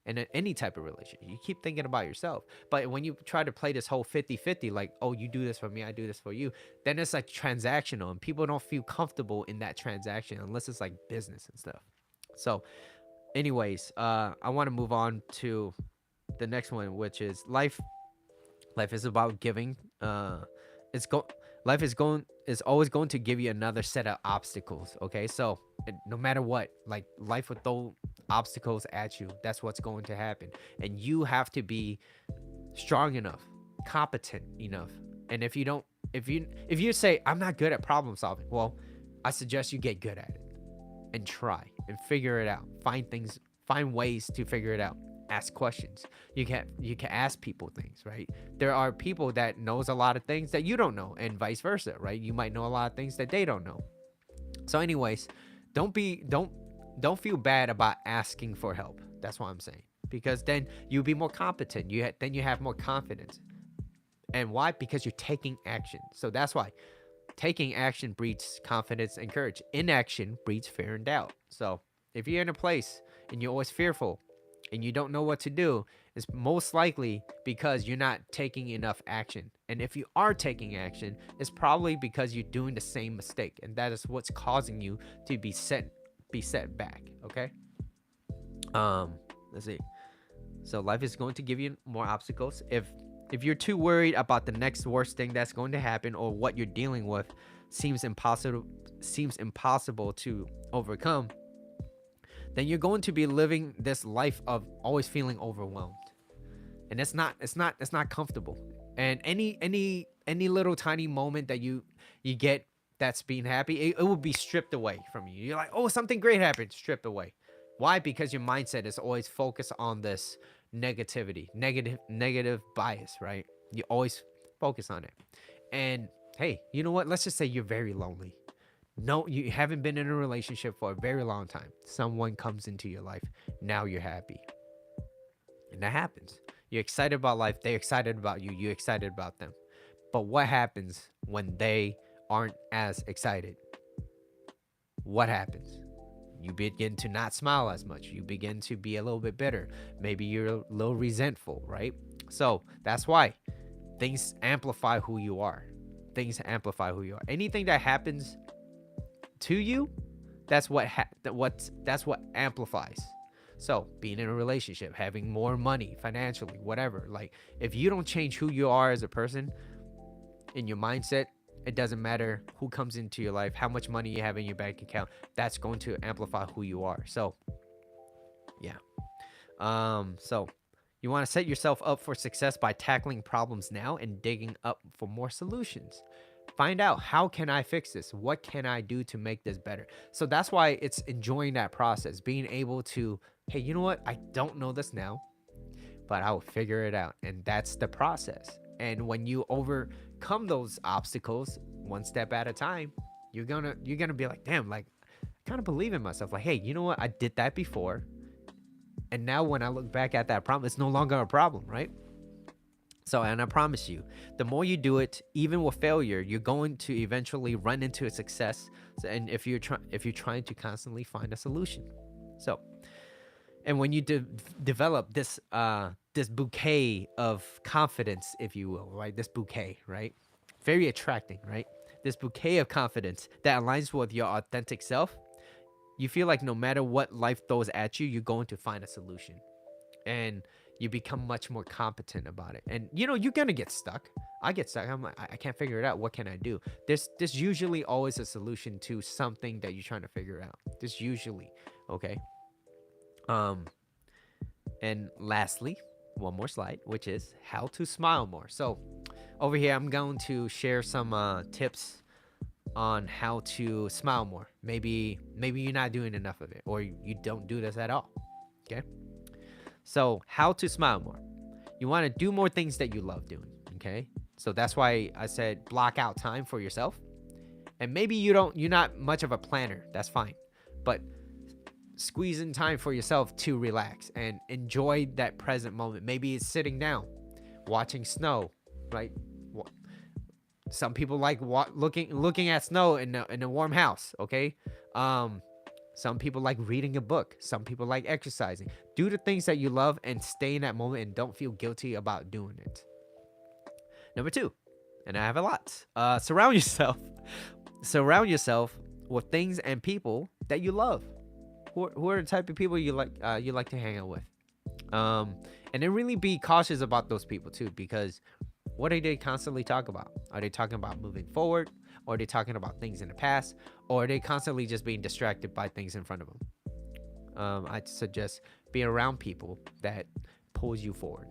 And in any type of relationship, you keep thinking about yourself. But when you try to play this whole 50-50, like, oh, you do this for me, I do this for you, then it's like transactional, and people don't feel comfortable in that transaction unless it's like business and stuff. So anyways, I want to move on to the next one, which is life. Life is about giving. Life is always going to give you another set of obstacles. Okay, so no matter what, like life will throw obstacles at you. That's what's going to happen, and you have to be strong enough, competent enough. And if you say I'm not good at problem solving, well, I suggest you get good at it and try and figure it out. Find ways to figure it out. Ask questions. You can ask people things, right? There are people that knows a lot of things that you don't know, and vice versa, right? You might know a lot of things that they don't know. So anyways, don't feel bad about asking for help. That's what I'm saying, because then you'll be more competent. Then you have more confidence. And why? Because you're taking action. So that's why taking action breeds confidence and courage. Inaction breeds fear and doubt. So if you're in a place and you're always fearful and you don't know what to do, it's most likely because you're not taking enough action. And if you are taking action, it's probably because you're doing the same mistake, and that is what's causing you to be set back. Okay. Let's see. So life is going to give you more obstacles. If If you're too worried about the next worst thing that's going to happen, or what you're dealing with seems impossible to overcome, then you're going to be living this life of always feeling overwhelmed. And it's not comfortable. And any little tiny moment that you get that's being happy, it will be stripped away from you. You're like, oh, something great happened, stripped away. Why? Because your mindset is always focused on this negativity, negative bias, right? You always focus on it. And hey, you know what? Let's just say you're very lonely. No, you haven't been in a relationship for a very long time. Someone comes into your life. Now you're happy. And that happens. You're excited about life. They're excited about you. You're excited about them. But what happens when they aren't as excited? What happens? You begin to not smile as much. You begin to be a little bit bitter. Maybe you're a little resentful, right? So that's why things amplify who you are. Things amplify who you are. Anything that happens to you, that's what amplifies. So being in a relationship, having more money financially, whatever, like if you don't change who you are as a person in your mindset, it doesn't matter who comes into your life, how much money you have in your bank account, that's going to amplify who you are. So yeah. So you want to set yourself up for success by tackling problems now and digging up for more solutions. Find out, how can I fix this? What can I do to make this better? So that's why it's enjoying that process, being able to, hey, you know what? I don't know this now, but I will figure it out. And that's the process. And when you overcome those obstacles one step at a time, you're gonna be like, damn, like I kind of believe in myself. Like, hey, you know what? I did that before. And now when I look back at that problem, it's no longer a problem, right? So, and I promise you, the more you do it, even with failure, you're going to eventually run into a success. So, and if you're trying to constantly find a solution, so, and when you develop this this bouquet of confidence, if you will, right? This bouquet, right? Very attracting, right? This bouquet of confidence that aligns with your authentic self. You feel like no matter what life throws at you, you're going to find a solution. And you become much more competent about it. And you know, you're gonna get stuck. I get stuck. I'm like, I can't figure it out. What can I do? There's usually always a solution to something that you're trying to figure out. There's usually, okay. And lastly, one more slide, which is how to smile more. So over here, I'm going to share some tips on how to smile more. Maybe you're not doing enough of it, or you don't do this at all. Okay. So how to smile more. You want to do more things that you love doing, okay? So that's why I said block out time for yourself. And maybe you're not much of a planner, that's fine. But squeeze in time for yourself to relax and enjoy that present moment. Maybe it's sitting down, watching snow, right? Some people like looking at snow in a warm house, okay? Some people like reading a book. Some people like exercising. Do the things that you love and stay in that moment and don't feel guilty about doing it. Number 2, and I have a lot. Surround yourself with things and people that you love. Who are the type of people you like to hang out with? And then really be cautious about those people too, because what do they constantly talk about? Are they talking about moving forward? Or are they talking about things in the past? Or are they constantly just being distracted by things in front of them? I'd suggest being around people that pulls you forward.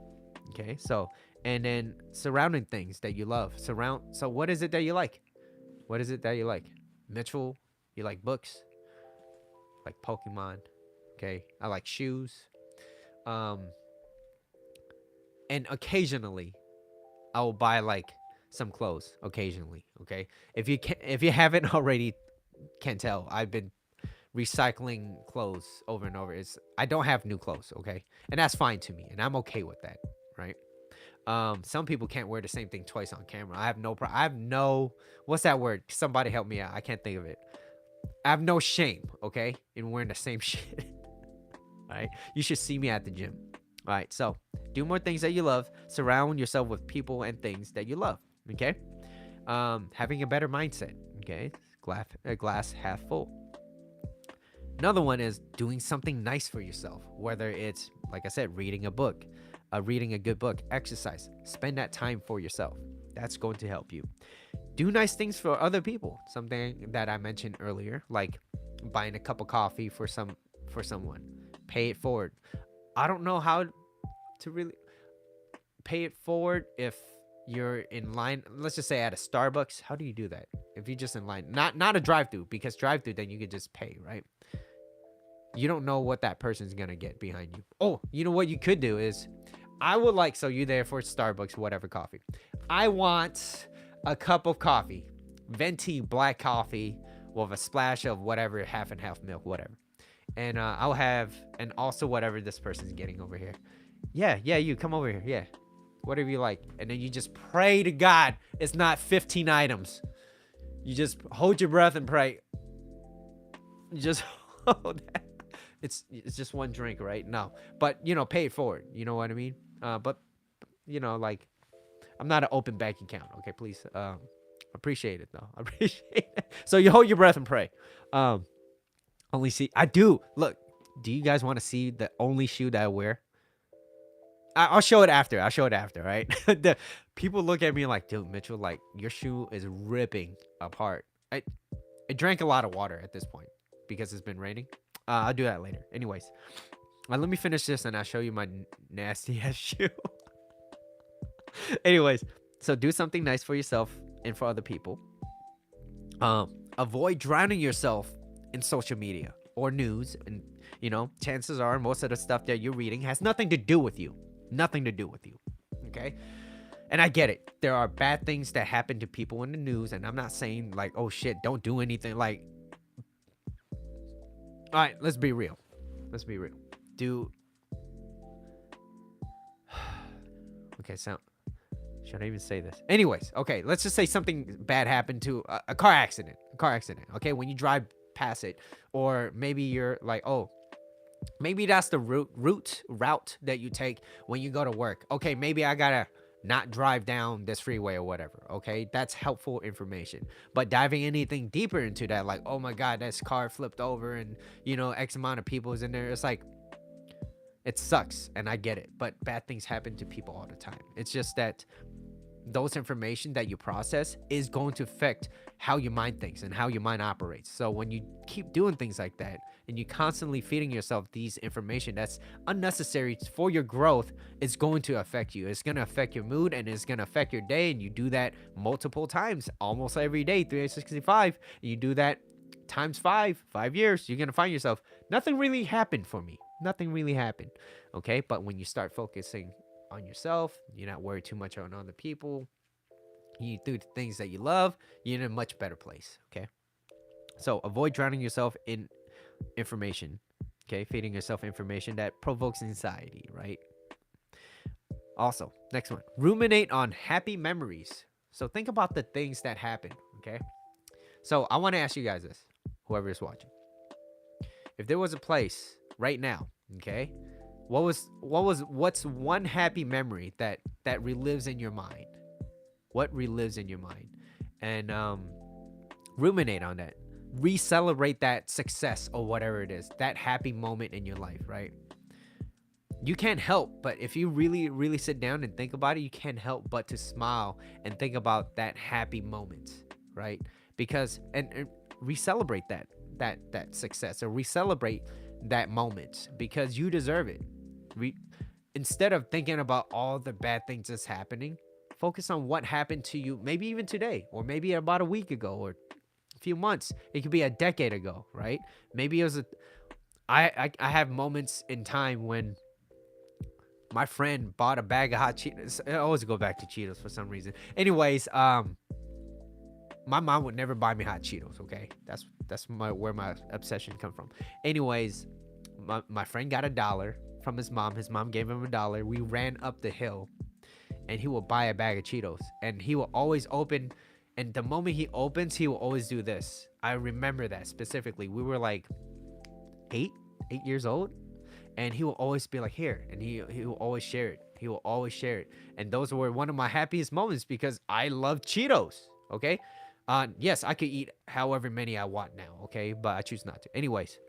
Okay, so, and then surrounding things that you love. So what is it that you like? What is it that you like? Mitchell, you like books? Like Pokemon. Okay, I like shoes. And occasionally, I will buy like some clothes occasionally. Okay, if you haven't already can tell, I've been recycling clothes over and over. I don't have new clothes, okay, and that's fine to me, and I'm okay with that, right? Some people can't wear the same thing twice on camera. I have no what's that word? Somebody help me out. I can't think of it. I have no shame, okay, in wearing the same shit. All right, you should see me at the gym. All right, so do more things that you love. Surround yourself with people and things that you love. Okay, having a better mindset. Okay, glass half full. Another one is doing something nice for yourself, whether it's, like I said, reading a book, reading a good book, exercise. Spend that time for yourself. That's going to help you. Do nice things for other people. Something that I mentioned earlier, like buying a cup of coffee for someone. Pay it forward. I don't know how to really pay it forward if you're in line. Let's just say at a Starbucks. How do you do that? If you're just in line, not a drive-through, because drive-through then you could just pay, right? You don't know what that person's gonna get behind you. Oh, you know what you could do is, I would like, so you're there for Starbucks, whatever coffee. I want a cup of coffee, venti black coffee with a splash of whatever, half and half milk, whatever. And I'll have, and also whatever this person's getting over here. Yeah, you come over here. Yeah, whatever you like. And then you just pray to God it's not 15 items. You just hold your breath and pray. You just hold that. It's just one drink, right? No, but pay it forward. You know what I mean? But like, I'm not an open bank account. Okay, please. Appreciate it though. Appreciate it. So you hold your breath and pray. Only see. I do. Look. Do you guys want to see the only shoe that I wear? I'll show it after. Right? The people look at me like, dude, Mitchell, like your shoe is ripping apart. I drank a lot of water at this point because it's been raining. I'll do that later. Anyways, let me finish this and I'll show you my nasty ass shoe. Anyways, so do something nice for yourself and for other people. Avoid drowning yourself in social media or news, and chances are most of the stuff that you're reading has nothing to do with you. Nothing to do with you. Okay? And I get it. There are bad things that happen to people in the news, and I'm not saying like, oh shit, don't do anything. Like, all right, let's be real. Okay, so should I even say this? Anyways, okay, let's just say something bad happened to a car accident. Okay, when you drive past it, or maybe you're like, oh, maybe that's the route that you take when you go to work. Okay, maybe I gotta not drive down this freeway or whatever. Okay, that's helpful information. But diving anything deeper into that, like, oh my God, this car flipped over and X amount of people is in there. It's like, it sucks, and I get it. But bad things happen to people all the time. It's just that those information that you process is going to affect how your mind thinks and how your mind operates. So when you keep doing things like that and you constantly feeding yourself these information that's unnecessary for your growth, it's going to affect you. It's going to affect your mood, and it's going to affect your day. And you do that multiple times, almost every day, 365. And you do that times 5 years, you're going to find yourself, nothing really happened for me. Nothing really happened. Okay. But when you start focusing on yourself, you're not worried too much on other people, you do the things that you love, you're in a much better place. Okay. So avoid drowning yourself in information. Okay. Feeding yourself information that provokes anxiety, right? Also, next one, ruminate on happy memories. So think about the things that happened. Okay. So I want to ask you guys this, whoever is watching. If there was a place right now, okay, what's one happy memory that relives in your mind? What relives in your mind? And ruminate on that. Re-celebrate that success or whatever it is, that happy moment in your life, right? You can't help but, if you really, really sit down and think about it, you can't help but to smile and think about that happy moment, right? Because and re-celebrate that success, or re-celebrate that moment, because you deserve it. Instead of thinking about all the bad things that's happening, focus on what happened to you, maybe even today, or maybe about a week ago, or a few months. It could be a decade ago, right? Maybe it was I have moments in time when my friend bought a bag of hot Cheetos. I always go back to Cheetos for some reason. Anyways, my mom would never buy me hot Cheetos. Okay, that's where my obsession comes from. Anyways, my friend got $1 from his mom. His mom gave him $1. We ran up the hill, and he will buy a bag of Cheetos, and he will always open. And the moment he opens, he will always do this. I remember that specifically. We were like 8 years old, and he will always be like, here, and he will always share it. He will always share it. And those were one of my happiest moments, because I love Cheetos. Okay. Yes, I could eat however many I want now. Okay. But I choose not to. Anyways,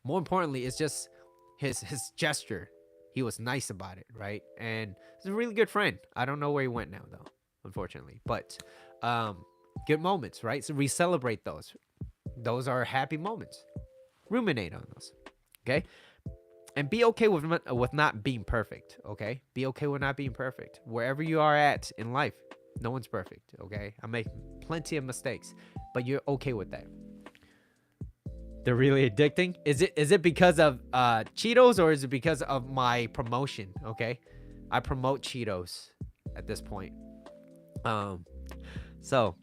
more importantly, it's just his gesture He was nice about it, right? And he's a really good friend. I don't know where he went now though, unfortunately. But good moments, right? So we celebrate those. Those are happy moments. Ruminate on those. Okay? And be okay with not being perfect, okay? Be okay with not being perfect. Wherever you are at in life, no one's perfect, okay? I make plenty of mistakes, but you're okay with that. They're really addicting. Is it because of Cheetos, or is it because of my promotion? Okay, I promote Cheetos at this point. Um, so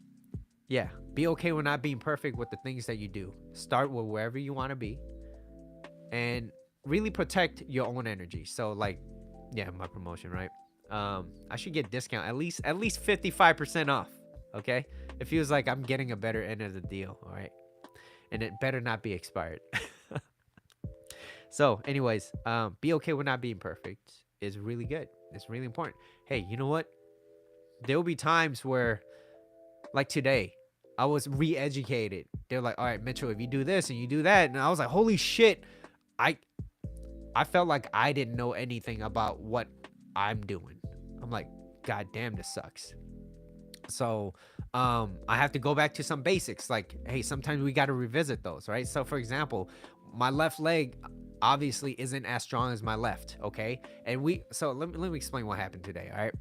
yeah, be okay with not being perfect with the things that you do. Start with wherever you want to be, and really protect your own energy. So like, yeah, my promotion, right? I should get discount at least 55% off. Okay, it feels like I'm getting a better end of the deal. All right, and it better not be expired. So, anyways, be okay with not being perfect is really good. It's really important. Hey, you know what? There will be times where, like today, I was re-educated. They're like, "All right, Mitchell, if you do this and you do that," and I was like, "Holy shit!" I I felt like I didn't know anything about what I'm doing. I'm like, "God damn, this sucks." So I have to go back to some basics. Like, hey, sometimes we got to revisit those, right? So for example, my left leg obviously isn't as strong as my left, okay? And let me explain what happened today, all right?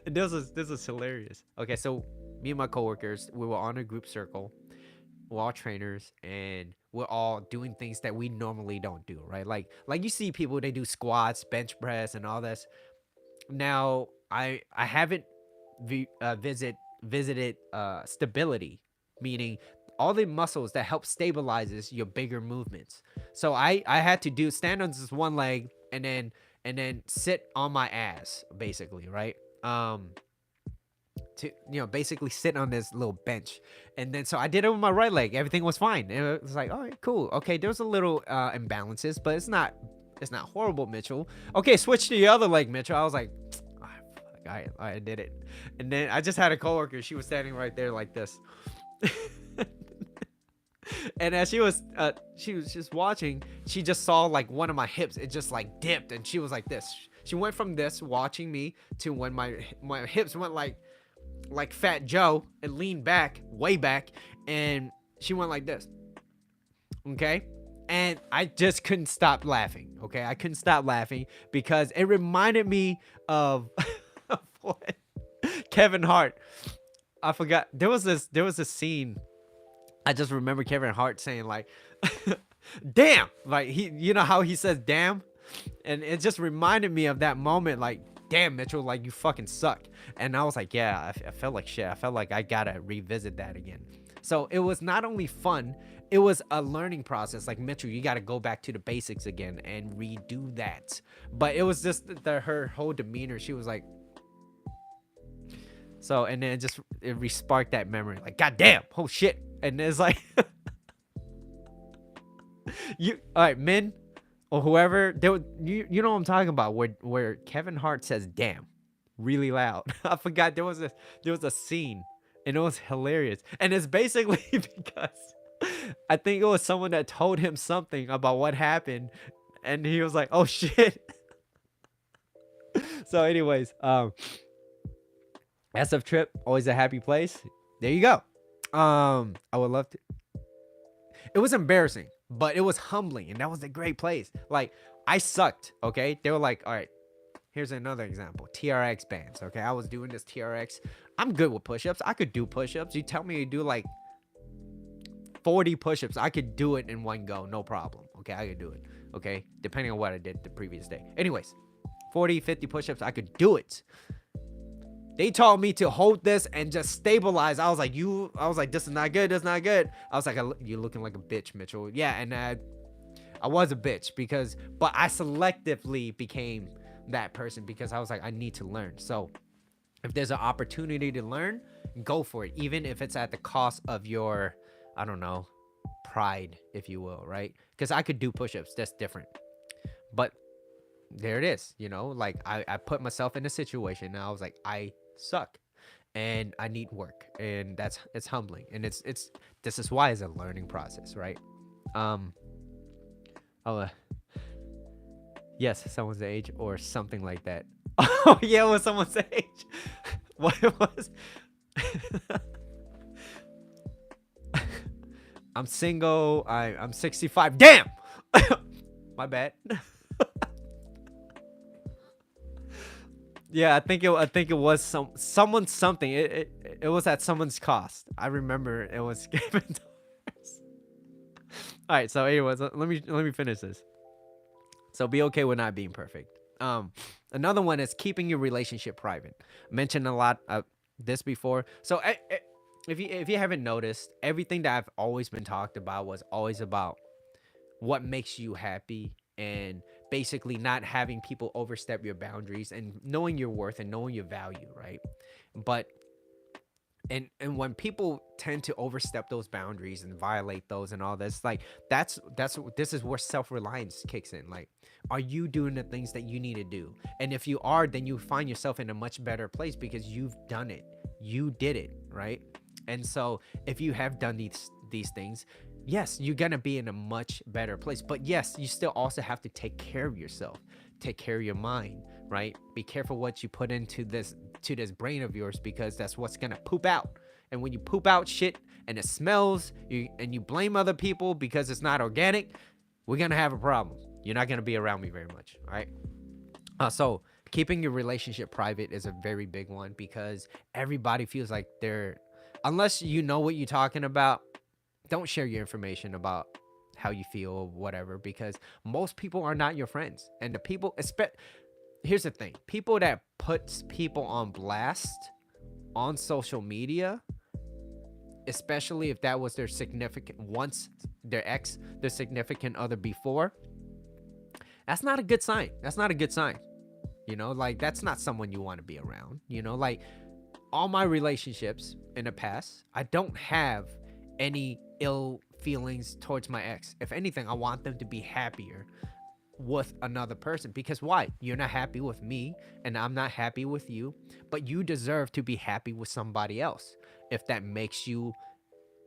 This is hilarious. Okay, so me and my coworkers, we were on a group circle. We're all trainers, and we're all doing things that we normally don't do, right? Like you see people, they do squats, bench press, and all this. Now, I haven't visited stability, meaning all the muscles that help stabilizes your bigger movements. So I had to do stand on this one leg, and then sit on my ass, basically, right? To basically sit on this little bench, and then so I did it with my right leg. Everything was fine, and it was like, all right, cool, okay, there's a little imbalances, but it's not horrible, Mitchell. Okay, switch to the other leg, Mitchell. I was like, "Ah, fuck, I did it." And then I just had a coworker. She was standing right there like this. And as she was just watching, she just saw like one of my hips, it just like dipped, and she was like this. She went from this watching me to when my hips went like Fat Joe and leaned back, way back, and she went like this. Okay? And I just couldn't stop laughing. Okay? I couldn't stop laughing because it reminded me of what? Kevin Hart. I forgot. There was a scene. I just remember Kevin Hart saying like damn. Like how he says damn? And it just reminded me of that moment, like, damn, Mitchell, like, you fucking suck. And I was like, yeah, I felt like shit. I felt like I gotta revisit that again. So it was not only fun, it was a learning process. Like, Mitchell, you gotta go back to the basics again and redo that. But it was just her whole demeanor. She was like, so, and then it re-sparked that memory. Like, god damn, oh shit. And it's like, all right, men, or whoever, you know what I'm talking about, where Kevin Hart says damn really loud. I forgot there was a scene, and it was hilarious. And it's basically because I think it was someone that told him something about what happened, and he was like, oh shit. So anyways, SF trip, always a happy place. There you go. I would love to. It was embarrassing, but it was humbling, and that was a great place. Like, I sucked, okay? They were like, all right, here's another example. TRX bands, okay? I was doing this TRX. I'm good with push-ups. I could do push-ups. You tell me to do like 40 push-ups. I could do it in one go, no problem, okay? I could do it, okay? Depending on what I did the previous day. Anyways, 40, 50 push-ups, I could do it. They told me to hold this and just stabilize. I was like, this is not good. This is not good. I was like, you're looking like a bitch, Mitchell. Yeah, and I was a bitch but I selectively became that person because I was like, I need to learn. So if there's an opportunity to learn, go for it. Even if it's at the cost of your, I don't know, pride, if you will, right? Because I could do push-ups. That's different. But there it is, like I put myself in a situation and I was like, I suck and I need work, and it's humbling, and it's this is why it's a learning process, right? Oh, Yes, someone's age or something like that. Oh yeah, it was someone's age. What it was? I'm single. I'm 65. Damn. My bad. Yeah, I think it was someone something. It was at someone's cost. I remember it was given to us. All right. So, anyways, let me finish this. So be okay with not being perfect. Another one is keeping your relationship private. Mentioned a lot of this before. So if you haven't noticed, everything that I've always been talked about was always about what makes you happy and basically not having people overstep your boundaries and knowing your worth and knowing your value, right? But and when people tend to overstep those boundaries and violate those and all this, like that's this is where self-reliance kicks in. Like, are you doing the things that you need to do? And if you are, then you find yourself in a much better place because you've done it. You did it, right? And so if you have done these things, yes, you're gonna be in a much better place. But yes, you still also have to take care of yourself, take care of your mind, right? Be careful what you put into this brain of yours because that's what's gonna poop out. And when you poop out shit and it smells, and you blame other people because it's not organic, we're gonna have a problem. You're not gonna be around me very much, all right? So keeping your relationship private is a very big one because everybody feels like they're, unless you know what you're talking about, don't share your information about how you feel or whatever because most people are not your friends. And the people, here's the thing, people that puts people on blast on social media, especially if that was their significant once, their significant other before, that's not a good sign. That's not a good sign. Like that's not someone you want to be around. Like all my relationships in the past, I don't have any ill feelings towards my ex. If anything, I want them to be happier with another person because why? You're not happy with me and I'm not happy with you, but you deserve to be happy with somebody else if that makes you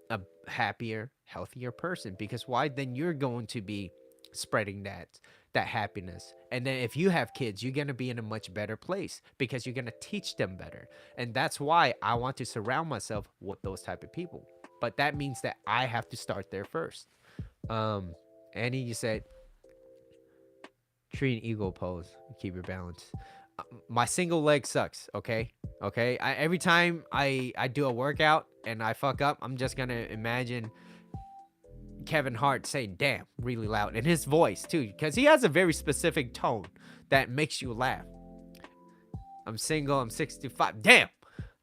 a happier, healthier person. Because why? Then you're going to be spreading that happiness. And then if you have kids, you're going to be in a much better place because you're going to teach them better. And that's why I want to surround myself with those type of people. But that means that I have to start there first. Annie, you said treat an ego pose, keep your balance. My single leg sucks. Okay. Every time I do a workout and I fuck up, I'm just gonna imagine Kevin Hart saying "damn" really loud in his voice too, because he has a very specific tone that makes you laugh. I'm single. I'm 65. Damn.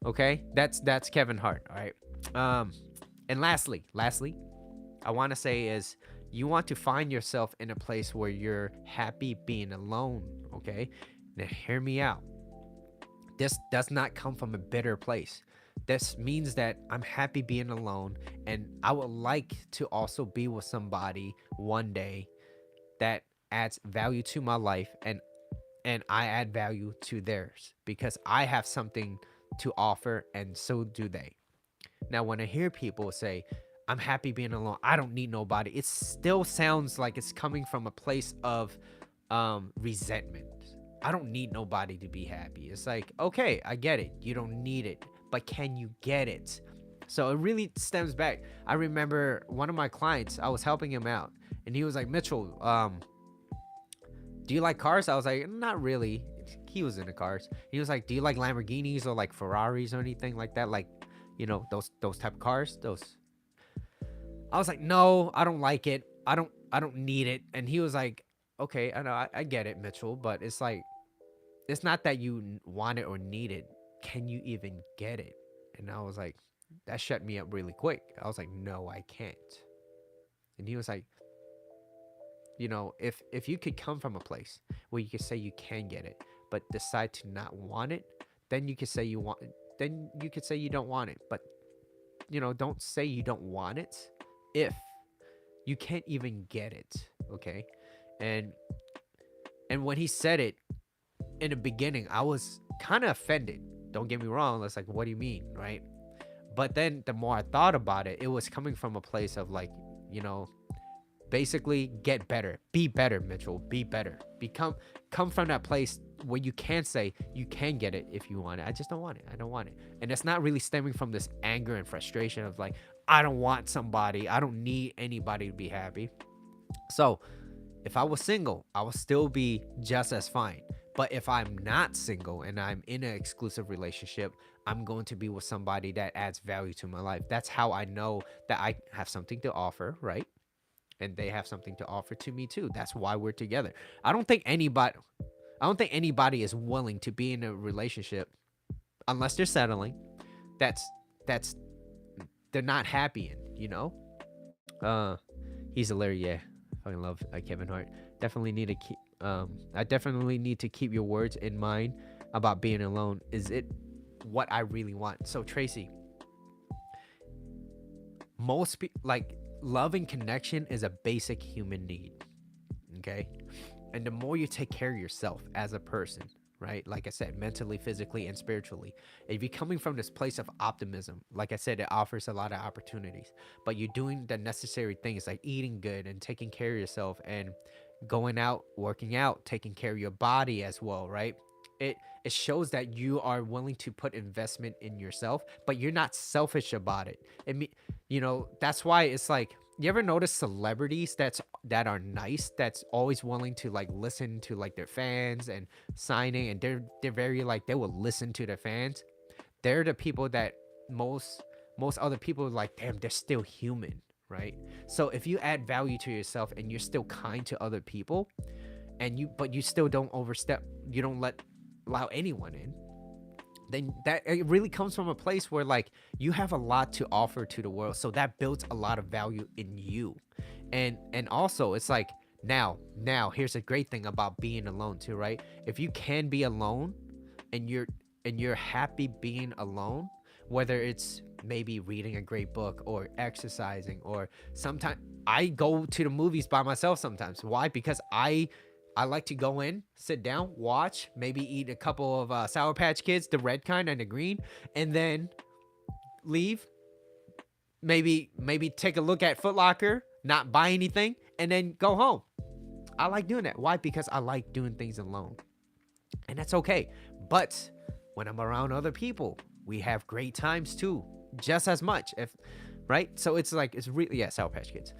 Okay, that's Kevin Hart. All right. And lastly, I want to say is you want to find yourself in a place where you're happy being alone. Okay, now hear me out. This does not come from a bitter place. This means that I'm happy being alone and I would like to also be with somebody one day that adds value to my life and I add value to theirs because I have something to offer and so do they. Now when I hear people say I'm happy being alone, I don't need nobody, it still sounds like it's coming from a place of resentment. I don't need nobody to be happy. It's like, okay, I get it. You don't need it, but can you get it? So it really stems back. I remember one of my clients, I was helping him out, and he was like, Mitchell, do you like cars? I was like, not really. He was into cars. He was like, do you like Lamborghinis or like Ferraris or anything like that? Like, those type of cars. Those. I was like, no, I don't like it. I don't need it. And he was like, okay, I know, I get it, Mitchell, but it's like, it's not that you want it or need it. Can you even get it? And I was like, that shut me up really quick. I was like, no, I can't. And he was like, if you could come from a place where you could say you can get it, but decide to not want it, then you could say you want it. Then you could say you don't want it. But don't say you don't want it if you can't even get it. Okay. And when he said it in the beginning, I was kind of offended. Don't get me wrong. It's like, what do you mean? Right. But then the more I thought about it, it was coming from a place of like, Basically, get better. Be better, Mitchell. Be better. Come from that place where you can say you can get it if you want it. I just don't want it. I don't want it. And it's not really stemming from this anger and frustration of like, I don't want somebody. I don't need anybody to be happy. So if I was single, I would still be just as fine. But if I'm not single and I'm in an exclusive relationship, I'm going to be with somebody that adds value to my life. That's how I know that I have something to offer, right? And they have something to offer to me too. That's why we're together. I don't think anybody I don't think anybody is willing to be in a relationship unless they're settling. That's they're not happy in, you know? Uh he's hilarious, yeah. Fucking love Kevin Hart. Definitely need to keep I definitely need to keep your words in mind about being alone. Is it what I really want? So Tracy, most people like love and connection is a basic human need. Okay. And the more you take care of yourself as a person, right? Like I said, mentally, physically, and spiritually, if you're coming from this place of optimism, like I said, it offers a lot of opportunities, but you're doing the necessary things like eating good and taking care of yourself and going out, working out, taking care of your body as well, right? It it shows that you are willing to put investment in yourself, but you're not selfish about it. It mean, that's why it's like you ever notice celebrities that are nice, that's always willing to like listen to like their fans and signing, and they're very like they will listen to their fans. They're the people that most other people are like, damn, they're still human, right? So if you add value to yourself and you're still kind to other people, and you still don't overstep, you don't allow anyone in, then that it really comes from a place where like you have a lot to offer to the world, so that builds a lot of value in you. And also it's like now here's a great thing about being alone too, right? If you can be alone and you're happy being alone, whether it's maybe reading a great book or exercising, or sometimes I go to the movies by myself sometimes. Why? Because I like to go in, sit down, watch, maybe eat a couple of Sour Patch Kids, the red kind and the green, and then leave. Maybe take a look at Foot Locker, not buy anything, and then go home. I like doing that. Why? Because I like doing things alone, and that's okay. But when I'm around other people, we have great times too, just as much. If right, so it's like it's really, yeah, Sour Patch Kids.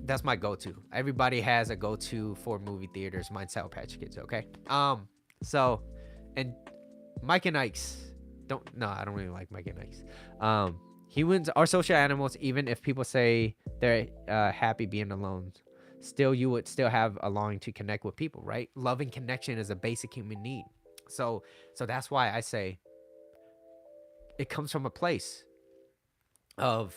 That's my go-to. Everybody has a go-to for movie theaters. Mine's Sour Patch Kids. Okay. So, and Mike and Ike's. I don't really like Mike and Ike's. Humans are social animals. Even if people say they're happy being alone, still you would still have a longing to connect with people, right? Love and connection is a basic human need. So that's why I say it comes from a place of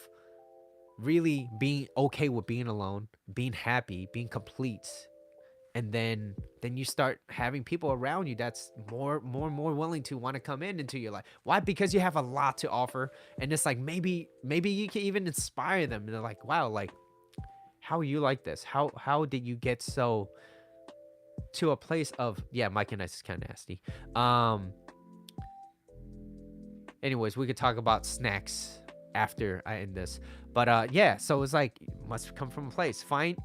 really being okay with being alone, being happy, being complete, and then you start having people around you that's more willing to want to come into your life. Why? Because you have a lot to offer, and it's like maybe you can even inspire them. They're like, wow, like how are you like this? How did you get so to a place of, yeah, Mike and Ice is kind of nasty. Anyways, we could talk about snacks after I end this. But yeah, so it's like must come from a place. Find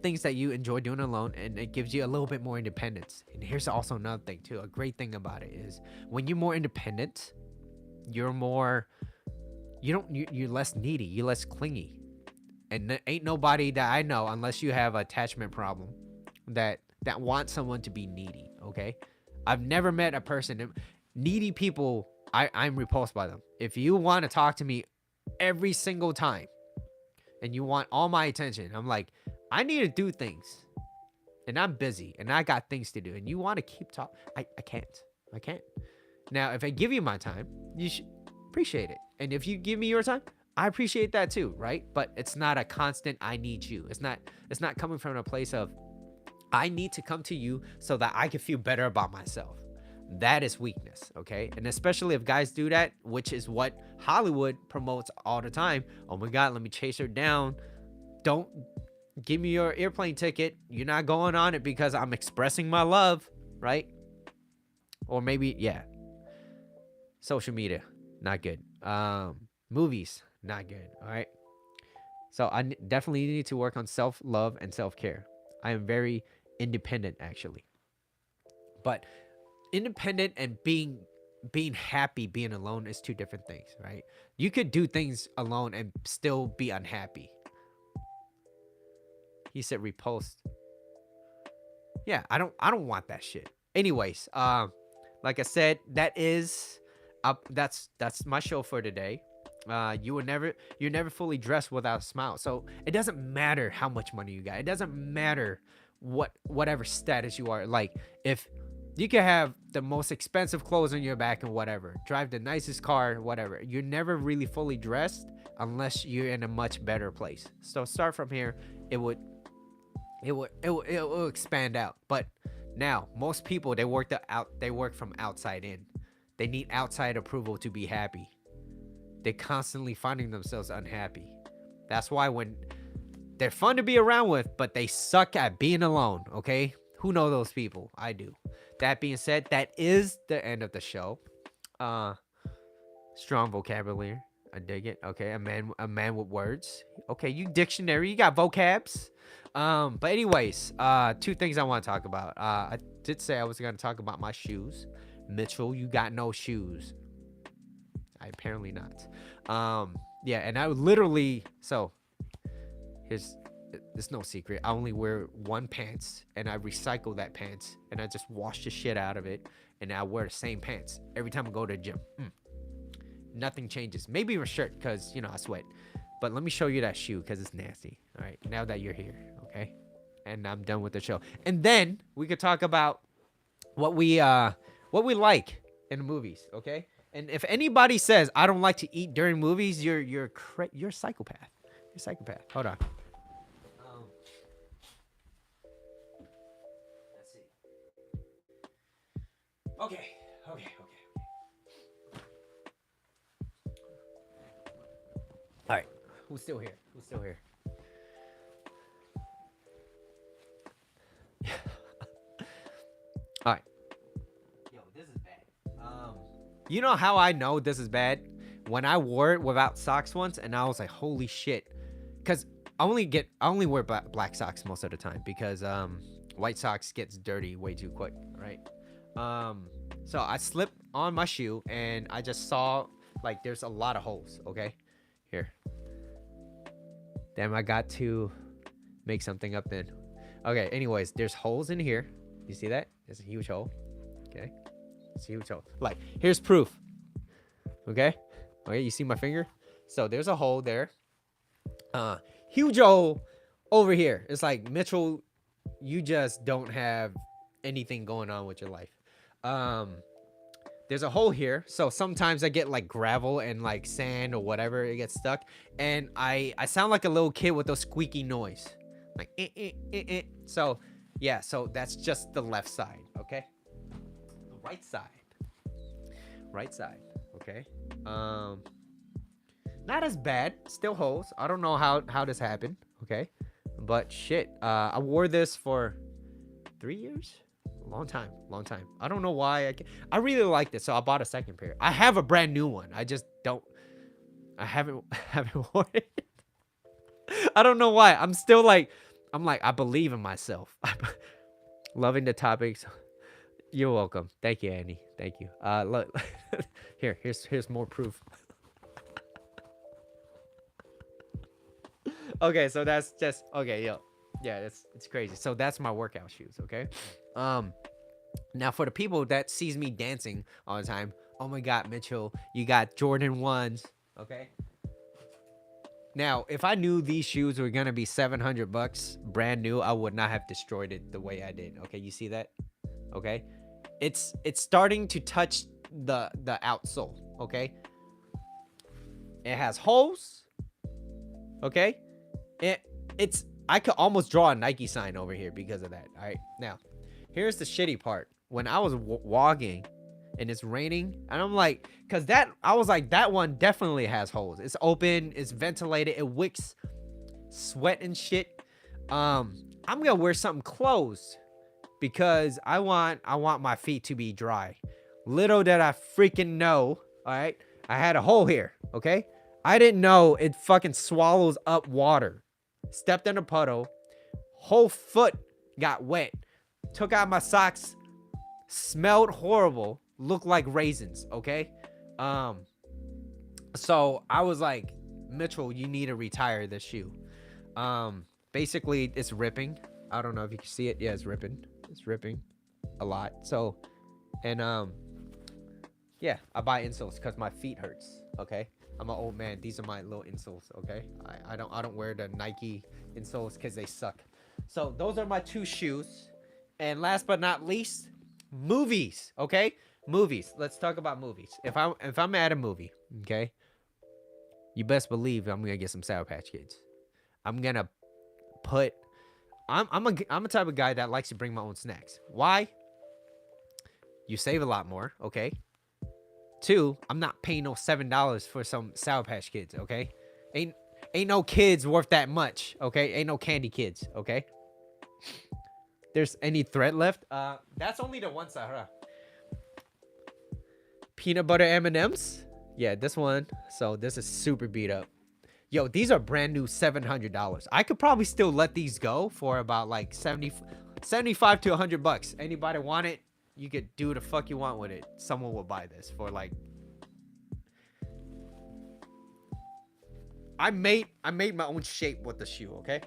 things that you enjoy doing alone, and it gives you a little bit more independence. And here's also another thing too. A great thing about it is when you're more independent, you're less needy, you're less clingy. And there ain't nobody that I know, unless you have an attachment problem, that wants someone to be needy. Okay, I've never met a person. Needy people, I'm repulsed by them. If you want to talk to me every single time and you want all my attention, I'm like, I need to do things and I'm busy and I got things to do, and you want to keep talking, I can't. Now if I give you my time, you should appreciate it, and if you give me your time, I appreciate that too, right? But it's not a constant I need you. It's not coming from a place of I need to come to you so that I can feel better about myself. That is weakness, okay? And especially if guys do that, which is what Hollywood promotes all the time. Oh my God, let me chase her down. Don't give me your airplane ticket. You're not going on it because I'm expressing my love, right? Or maybe, yeah. Social media, not good. Movies, not good, all right? So definitely need to work on self-love and self-care. I am very independent actually. But independent and being happy being alone is two different things, right? You could do things alone and still be unhappy. He said repost. Yeah, I don't want that shit. Anyways, like I said, that's my show for today. You're never fully dressed without a smile. So it doesn't matter how much money you got. It doesn't matter whatever status you are. Like, if you can have the most expensive clothes on your back and whatever, drive the nicest car, whatever, you're never really fully dressed unless you're in a much better place. So start from here. It will expand out. But now most people, they work from outside in. They need outside approval to be happy. They constantly finding themselves unhappy. That's why when they're fun to be around with, but they suck at being alone. Okay, who know those people? I do. That being said, that is the end of the show. Strong vocabulary. I dig it. Okay, a man with words. Okay, you dictionary, you got vocabs. But anyways, two things I want to talk about. I did say I was gonna talk about my shoes. Mitchell, you got no shoes. I apparently not. Yeah, and I would literally, so here's, it's no secret. I only wear one pants and I recycle that pants and I just wash the shit out of it and I wear the same pants every time I go to the gym. Nothing changes. Maybe my shirt because, you know, I sweat. But let me show you that shoe because it's nasty. All right, now that you're here, okay? And I'm done with the show. And then we could talk about what we like in the movies, okay? And if anybody says I don't like to eat during movies, you're a psychopath. You're a psychopath. Hold on. Let's see. Okay. All right. Who's still here? All right. Yo, this is bad. You know how I know this is bad? When I wore it without socks once, and I was like, holy shit. Because I only wear black socks most of the time because white socks gets dirty way too quick, right? So I slipped on my shoe and I just saw like there's a lot of holes, okay? Here. Damn, I got to make something up then. Okay, anyways, there's holes in here. You see that? It's a huge hole. Okay. It's a huge hole. Like, here's proof. Okay? Okay, you see my finger? So there's a hole there. Huge hole over here. It's like, Mitchell, you just don't have anything going on with your life. There's a hole here, so sometimes I get like gravel and like sand or whatever, it gets stuck, and I sound like a little kid with a squeaky noise, like So yeah, so that's just the left side, okay? The right side, okay? Not as bad, still holes. I don't know how this happened, okay? But shit, I wore this for 3 years. Long time. I don't know why. I really like this, so I bought a second pair. I have a brand new one. I haven't worn it. I don't know why. I'm like, I believe in myself. Loving the topics. You're welcome. Thank you, Annie. Thank you. Look, here's more proof. Okay, so that's just okay, yo. Yeah, it's crazy. So that's my workout shoes, okay? Now for the people that sees me dancing all the time, oh my god, Mitchell, you got Jordan 1s, okay? Now, if I knew these shoes were gonna be $700 brand new, I would not have destroyed it the way I did. Okay, you see that? Okay, it's starting to touch the outsole. Okay, it has holes. Okay, it's I could almost draw a Nike sign over here because of that. All right, now here's the shitty part. When I was walking and it's raining, and I'm like, because I was like, that one definitely has holes. It's open, it's ventilated, it wicks sweat and shit. I'm gonna wear something closed because I want my feet to be dry. Little did I freaking know, all right, I had a hole here. Okay, I didn't know it fucking swallows up water. Stepped in a puddle, whole foot got wet. Took out my socks, smelled horrible, looked like raisins, okay? Um so I was like, Mitchell, you need to retire this shoe. Basically it's ripping. I don't know if you can see it. Yeah, it's ripping. It's ripping a lot. So, and yeah, I buy insoles because my feet hurts. Okay, I'm an old man. These are my little insoles. Okay, I don't wear the Nike insoles because they suck. So those are my two shoes. And last but not least, movies. Okay, movies. Let's talk about movies. If I'm at a movie, okay, you best believe I'm gonna get some Sour Patch Kids. I'm gonna put. I'm a type of guy that likes to bring my own snacks. Why? You save a lot more. Okay. Two, I'm not paying no $7 for some Sour Patch Kids, okay? Ain't ain't no kids worth that much, okay? Ain't no candy kids, okay? There's any thread left? That's only the one Sahara. Peanut butter M&Ms? Yeah, this one. So this is super beat up. Yo, these are brand new $700. I could probably still let these go for about like 75 to $100. Anybody want it? You could do the fuck you want with it. Someone will buy this for like. I made my own shape with the shoe, okay?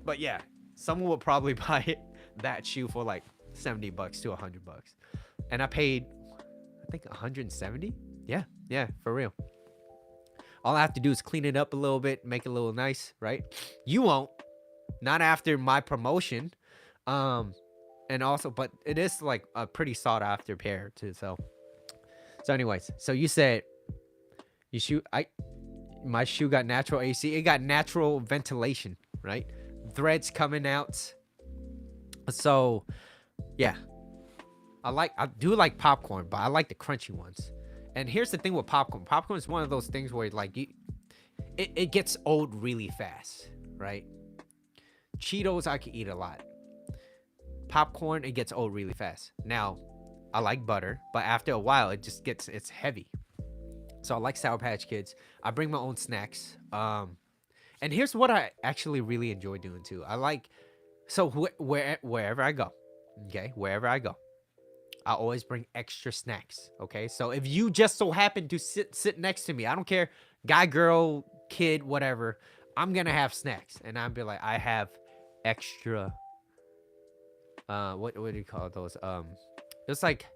But yeah, someone will probably buy it, that shoe for like $70 to $100. And I paid, I think 170. Yeah, for real. All I have to do is clean it up a little bit, make it a little nice, right? You won't. Not after my promotion. And also, but it is like a pretty sought after pair too. So anyways, so you said you shoe my shoe got natural AC. It got natural ventilation, right? Threads coming out. So yeah, I do like popcorn, but I like the crunchy ones. And here's the thing with popcorn. Popcorn is one of those things where like it gets old really fast, right? Cheetos I can eat a lot. Popcorn, it gets old really fast. Now, I like butter, but after a while it's heavy. So I like Sour Patch Kids. I bring my own snacks. And here's what I actually really enjoy doing too. I like, so wherever I go, okay, wherever I go, I always bring extra snacks. Okay, so if you just so happen to sit next to me, I don't care, guy, girl, kid, whatever, I'm gonna have snacks, and I'll be like, I have extra. What do you call those? It's like,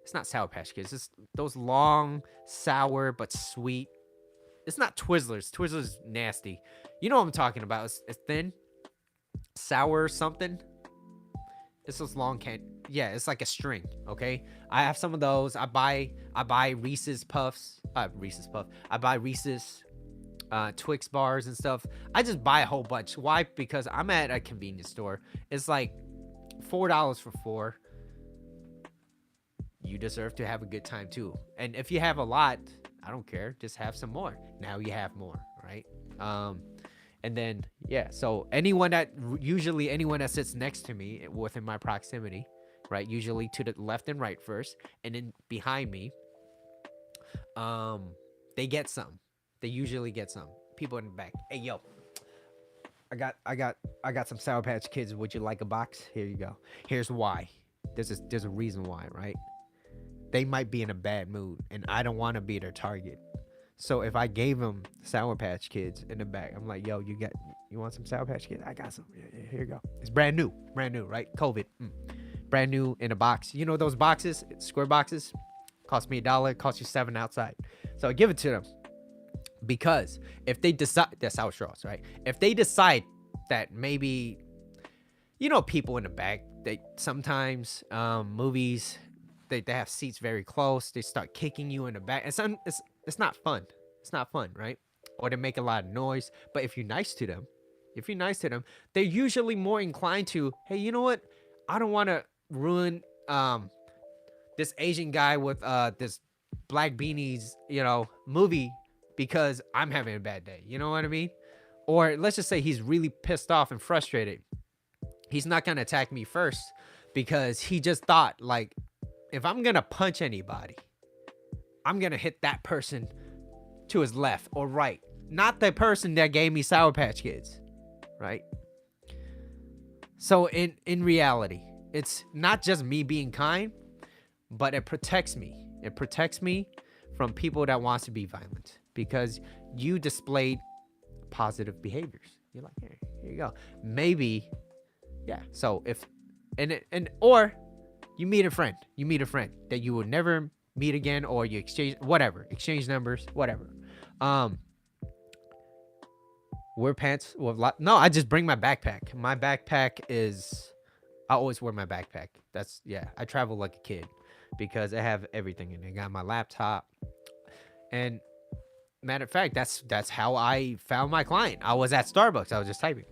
it's not Sour Patch Kids. It's those long, sour but sweet. It's not Twizzlers. Twizzlers nasty. You know what I'm talking about. It's thin, sour something. It's those long yeah, it's like a string. Okay, I have some of those. I buy Reese's Puffs. I buy Reese's Twix bars and stuff. I just buy a whole bunch. Why? Because I'm at a convenience store. It's like $4 for 4. You deserve to have a good time too. And if you have a lot, I don't care. Just have some more. Now you have more, right? And then yeah. So anyone that sits next to me within my proximity, right? Usually to the left and right first, and then behind me, they get some. They usually get some. People in the back. Hey yo, I got some Sour Patch Kids. Would you like a box? Here you go. Here's why. There's a reason why, right? They might be in a bad mood, and I don't want to be their target. So if I gave them Sour Patch Kids in the back, I'm like, yo, you want some Sour Patch Kids? I got some. Here you go. It's brand new, right? COVID, brand new in a box. You know those boxes, square boxes, cost me $1, cost you $7 outside. So I give it to them. Because if they decide, that's sour straws, right? If they decide that maybe, people in the back, they sometimes movies, they have seats very close. They start kicking you in the back. It's not fun. It's not fun, right? Or they make a lot of noise. But if you're nice to them, they're usually more inclined to, hey, you know what? I don't want to ruin this Asian guy with this black beanies, movie, because I'm having a bad day. You know what I mean? Or let's just say he's really pissed off and frustrated. He's not going to attack me first because he just thought, like, if I'm going to punch anybody, I'm going to hit that person to his left or right, not the person that gave me Sour Patch Kids, right? So in reality, it's not just me being kind, but it protects me. It protects me from people that wants to be violent because you displayed positive behaviors. You're like, here you go. Maybe, yeah. So if or you meet a friend that you will never meet again, or you exchange numbers, whatever. Wear pants with no, I just bring my backpack. My backpack is, I always wear my backpack. That's, yeah, I travel like a kid because I have everything in it. I got my laptop, and matter of fact, that's how I found my client. I was at Starbucks. I was just typing.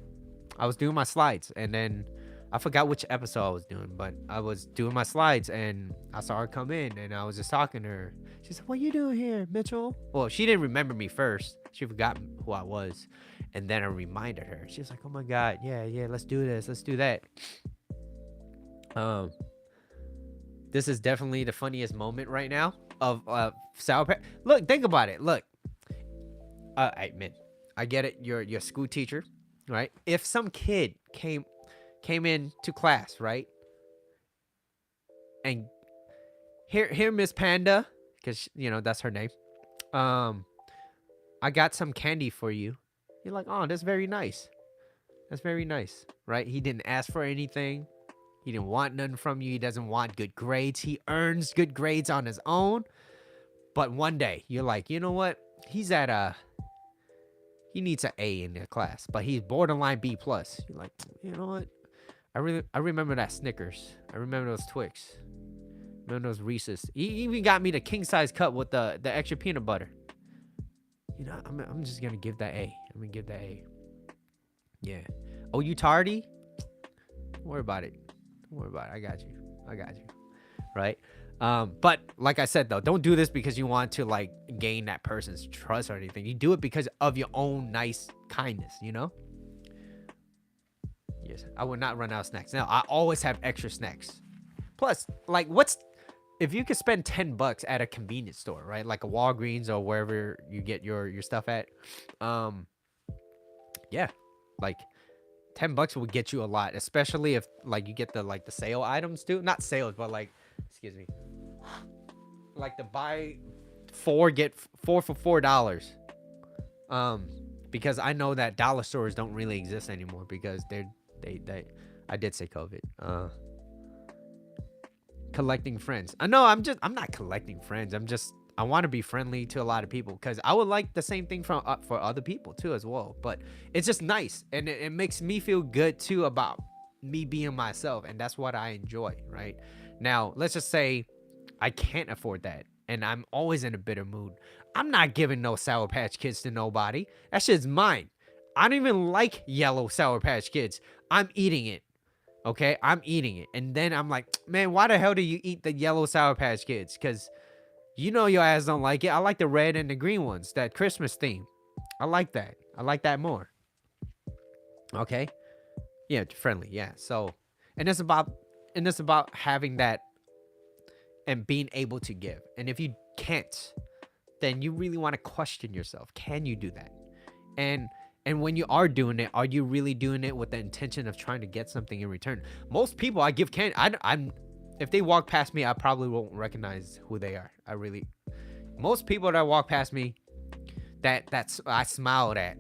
I was doing my slides, and then I forgot which episode I was doing, but I was doing my slides, and I saw her come in, and I was just talking to her. She said, "What are you doing here, Mitchell?" Well, she didn't remember me first. She forgot who I was, and then I reminded her. She was like, "Oh my God, yeah, let's do this, let's do that." This is definitely the funniest moment right now of Sour Patch. Look, think about it. Look, I admit, I get it. You're a school teacher, right? If some kid came in to class, right, and here Miss Panda, because that's her name. I got some candy for you. You're like, oh, that's very nice. That's very nice, right? He didn't ask for anything. He didn't want nothing from you. He doesn't want good grades. He earns good grades on his own. But one day, you're like, you know what? He needs an A in their class, but he's borderline B plus. You're like, you know what? I remember that Snickers. I remember those Twix. Remember those Reese's. He even got me the king size cup with the extra peanut butter. I'm just gonna give that A. I'm gonna give that A. Yeah. Oh, you tardy? Don't worry about it. I got you. Right? But like I said though, don't do this because you want to like gain that person's trust or anything. You do it because of your own nice kindness, Yes, I would not run out of snacks. Now, I always have extra snacks. Plus, like, if you could spend $10 at a convenience store, right? Like a Walgreens or wherever you get your stuff at. Yeah, like $10 will get you a lot, especially if like you get the sale items too. Not sales, but like, excuse me, like the buy 4 get 4 for $4. Because I know that dollar stores don't really exist anymore because they I did say COVID. Collecting friends. I know I'm not collecting friends. I want to be friendly to a lot of people because I would like the same thing from for other people too as well. But it's just nice, and it makes me feel good too about me being myself, and that's what I enjoy. Right now, let's just say I can't afford that, and I'm always in a bitter mood. I'm not giving no Sour Patch Kids to nobody. That shit's mine. I don't even like yellow Sour Patch Kids. I'm eating it. Okay, I'm eating it, and then I'm like, man, why the hell do you eat the yellow Sour Patch Kids? Because your ass don't like it. I like the red and the green ones, that Christmas theme. I like that more. Okay, yeah, friendly, yeah. So, and it's about having that and being able to give. And if you can't, then you really want to question yourself. Can you do that? And when you are doing it, are you really doing it with the intention of trying to get something in return? Most people I give candy, if they walk past me, I probably won't recognize who they are. Most people that walk past me that's I smiled at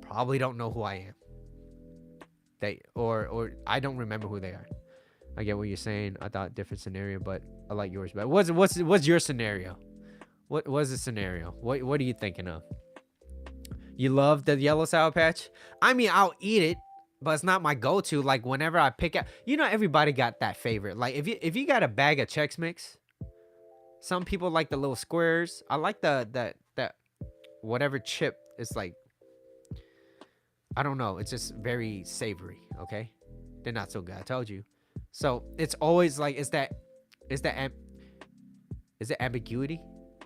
probably don't know who I am. Or I don't remember who they are. I get what you're saying. I thought different scenario, but I like yours better. What's your scenario? What was the scenario? What are you thinking of? You love the yellow Sour Patch? I mean, I'll eat it, but it's not my go-to. Like whenever I pick out, everybody got that favorite. Like if you got a bag of Chex Mix, some people like the little squares. I like that whatever chip is like. I don't know. It's just very savory. Okay, they're not so good. I told you. So it's always like is it ambiguity?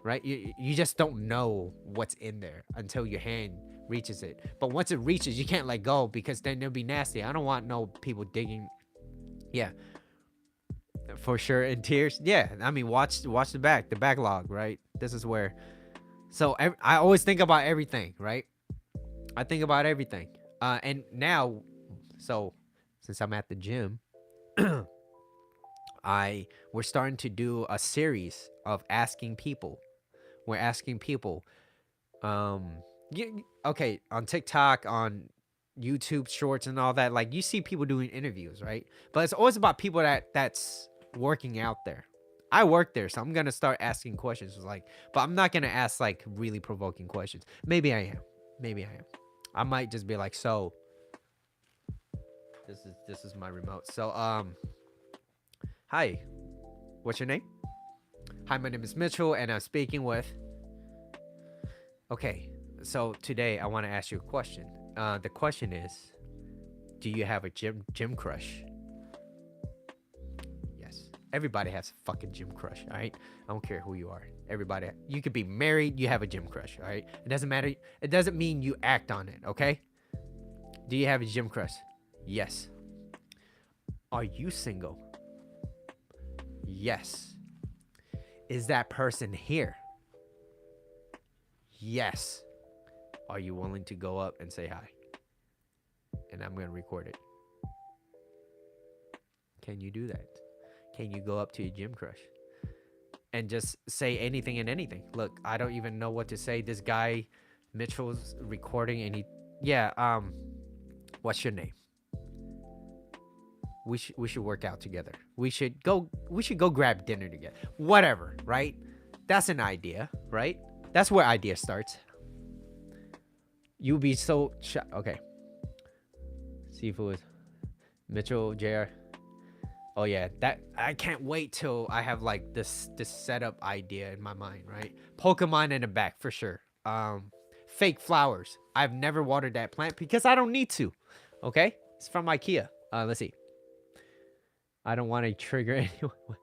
Right? You just don't know what's in there until your hand reaches it. But once it reaches, you can't let go because then it'll be nasty. I don't want no people digging. Yeah. For sure. In tears. Yeah. I mean, watch the backlog, right? This is where So I always think about everything, right? I think about everything. And now, so since I'm at the gym, I we're starting to do a series of asking people. We're asking people, um, okay, on TikTok, on YouTube Shorts, and all that. Like you see people doing interviews, right? But it's always about people that's working out there. I work there, so I'm gonna start asking questions. Like, but I'm not gonna ask like really provoking questions. Maybe I am. Maybe I am. I might just be like, so this is my remote. So hi, what's your name? Hi, my name is Mitchell, and I'm speaking with. Okay, so today I want to ask you a question. The question is, do you have a gym crush? Yes. Everybody has a fucking gym crush, all right? I don't care who you are. Everybody, you could be married, you have a gym crush, all right? It doesn't matter. It doesn't mean you act on it, okay? Do you have a gym crush? Yes. Are you single? Yes. Is that person here? Yes. Are you willing to go up and say hi? And I'm going to record it. Can you do that? Can you go up to your gym crush and just say anything and anything? Look, I don't even know what to say. This guy, Mitchell's recording, and what's your name? We should work out together. We should go grab dinner together. Whatever, right? That's an idea, right? That's where idea starts. You'll be so okay. Seafood. Mitchell JR. Oh yeah, that I can't wait till I have like this setup idea in my mind, right? Pokemon in the back for sure. Fake flowers. I've never watered that plant because I don't need to. Okay? It's from IKEA. Let's see. I don't want to trigger anyone.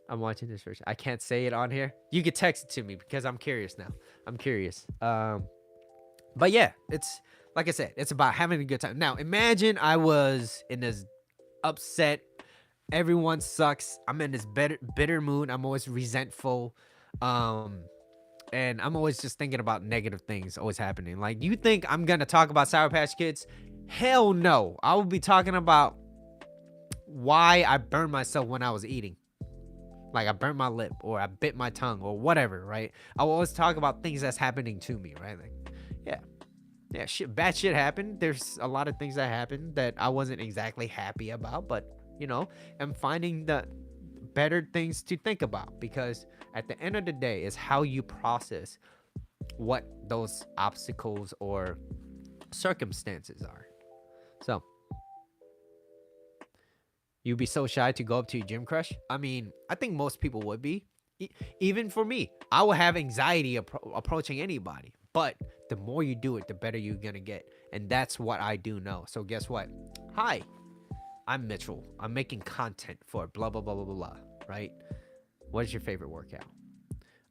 I'm watching this first. I can't say it on here. You could text it to me because I'm curious now. I'm curious. But yeah, it's like I said, it's about having a good time. Now, imagine I was in this upset, everyone sucks. I'm in this bitter mood. I'm always resentful. And I'm always just thinking about negative things always happening. Like, you think I'm gonna talk about Sour Patch Kids? Hell no. I will be talking about why I burned myself when I was eating. Like I burnt my lip or I bit my tongue or whatever, right? I will always talk about things that's happening to me, right? Like, yeah, bad shit happened. There's a lot of things that happened that I wasn't exactly happy about, but I'm finding the better things to think about, because at the end of the day, it's how you process what those obstacles or circumstances are. So, you'd be so shy to go up to your gym crush? I mean, I think most people would be. Even for me, I would have anxiety approaching anybody. But the more you do it, the better you're going to get. And that's what I do know. So guess what? Hi, I'm Mitchell. I'm making content for blah, blah, blah, blah, blah, blah, right? What is your favorite workout?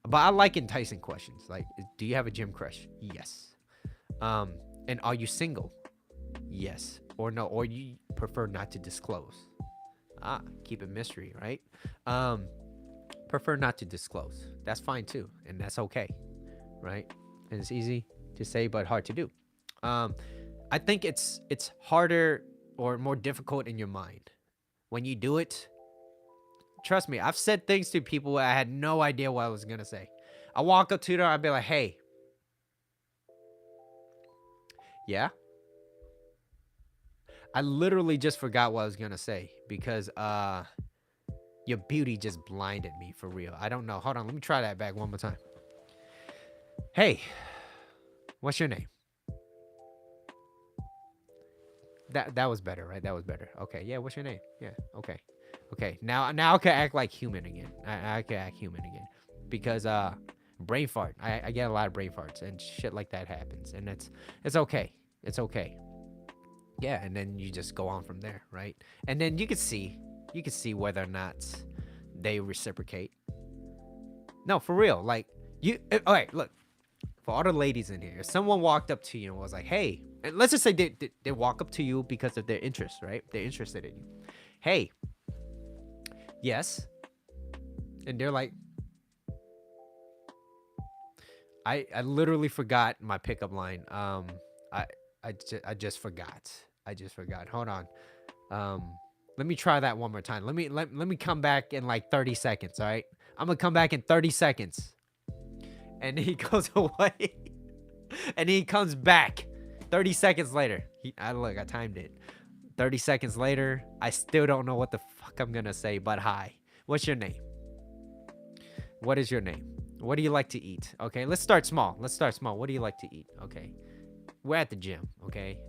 But I like enticing questions. Like, do you have a gym crush? Yes. And are you single? Yes. Or no, or you prefer not to disclose? Keep it mystery, right? Prefer not to disclose. That's fine too. And that's okay, right? And it's easy to say, but hard to do. I think it's harder or more difficult in your mind. When you do it, trust me, I've said things to people I had no idea what I was going to say. I walk up to them, I'd be like, hey, yeah? I literally just forgot what I was going to say because your beauty just blinded me for real. I don't know. Hold on, let me try that back one more time. Hey, what's your name? That was better, right? That was better. Okay, yeah, what's your name? Yeah, okay. Okay, now I can act like human again. I can act human again. Because brain fart. I get a lot of brain farts and shit like that happens. And it's okay. It's okay. Yeah, and then you just go on from there, right? And then you can see whether or not they reciprocate. No, for real. Like, all right, look. For all the ladies in here, if someone walked up to you and was like, hey, and let's just say they walk up to you because of their interest, right? They're interested in you. Hey, yes. And they're like, I literally forgot my pickup line. I I just forgot. I just forgot. Hold on. Um, let me try that one more time. Let me come back in like 30 seconds. All right. I'm gonna come back in 30 seconds. And he goes away. And he comes back 30 seconds later. I timed it. 30 seconds later, I still don't know what the fuck I'm gonna say, but hi. What's your name? What is your name? What do you like to eat? Okay, let's start small. Let's start small. What do you like to eat? Okay. We're at the gym, okay?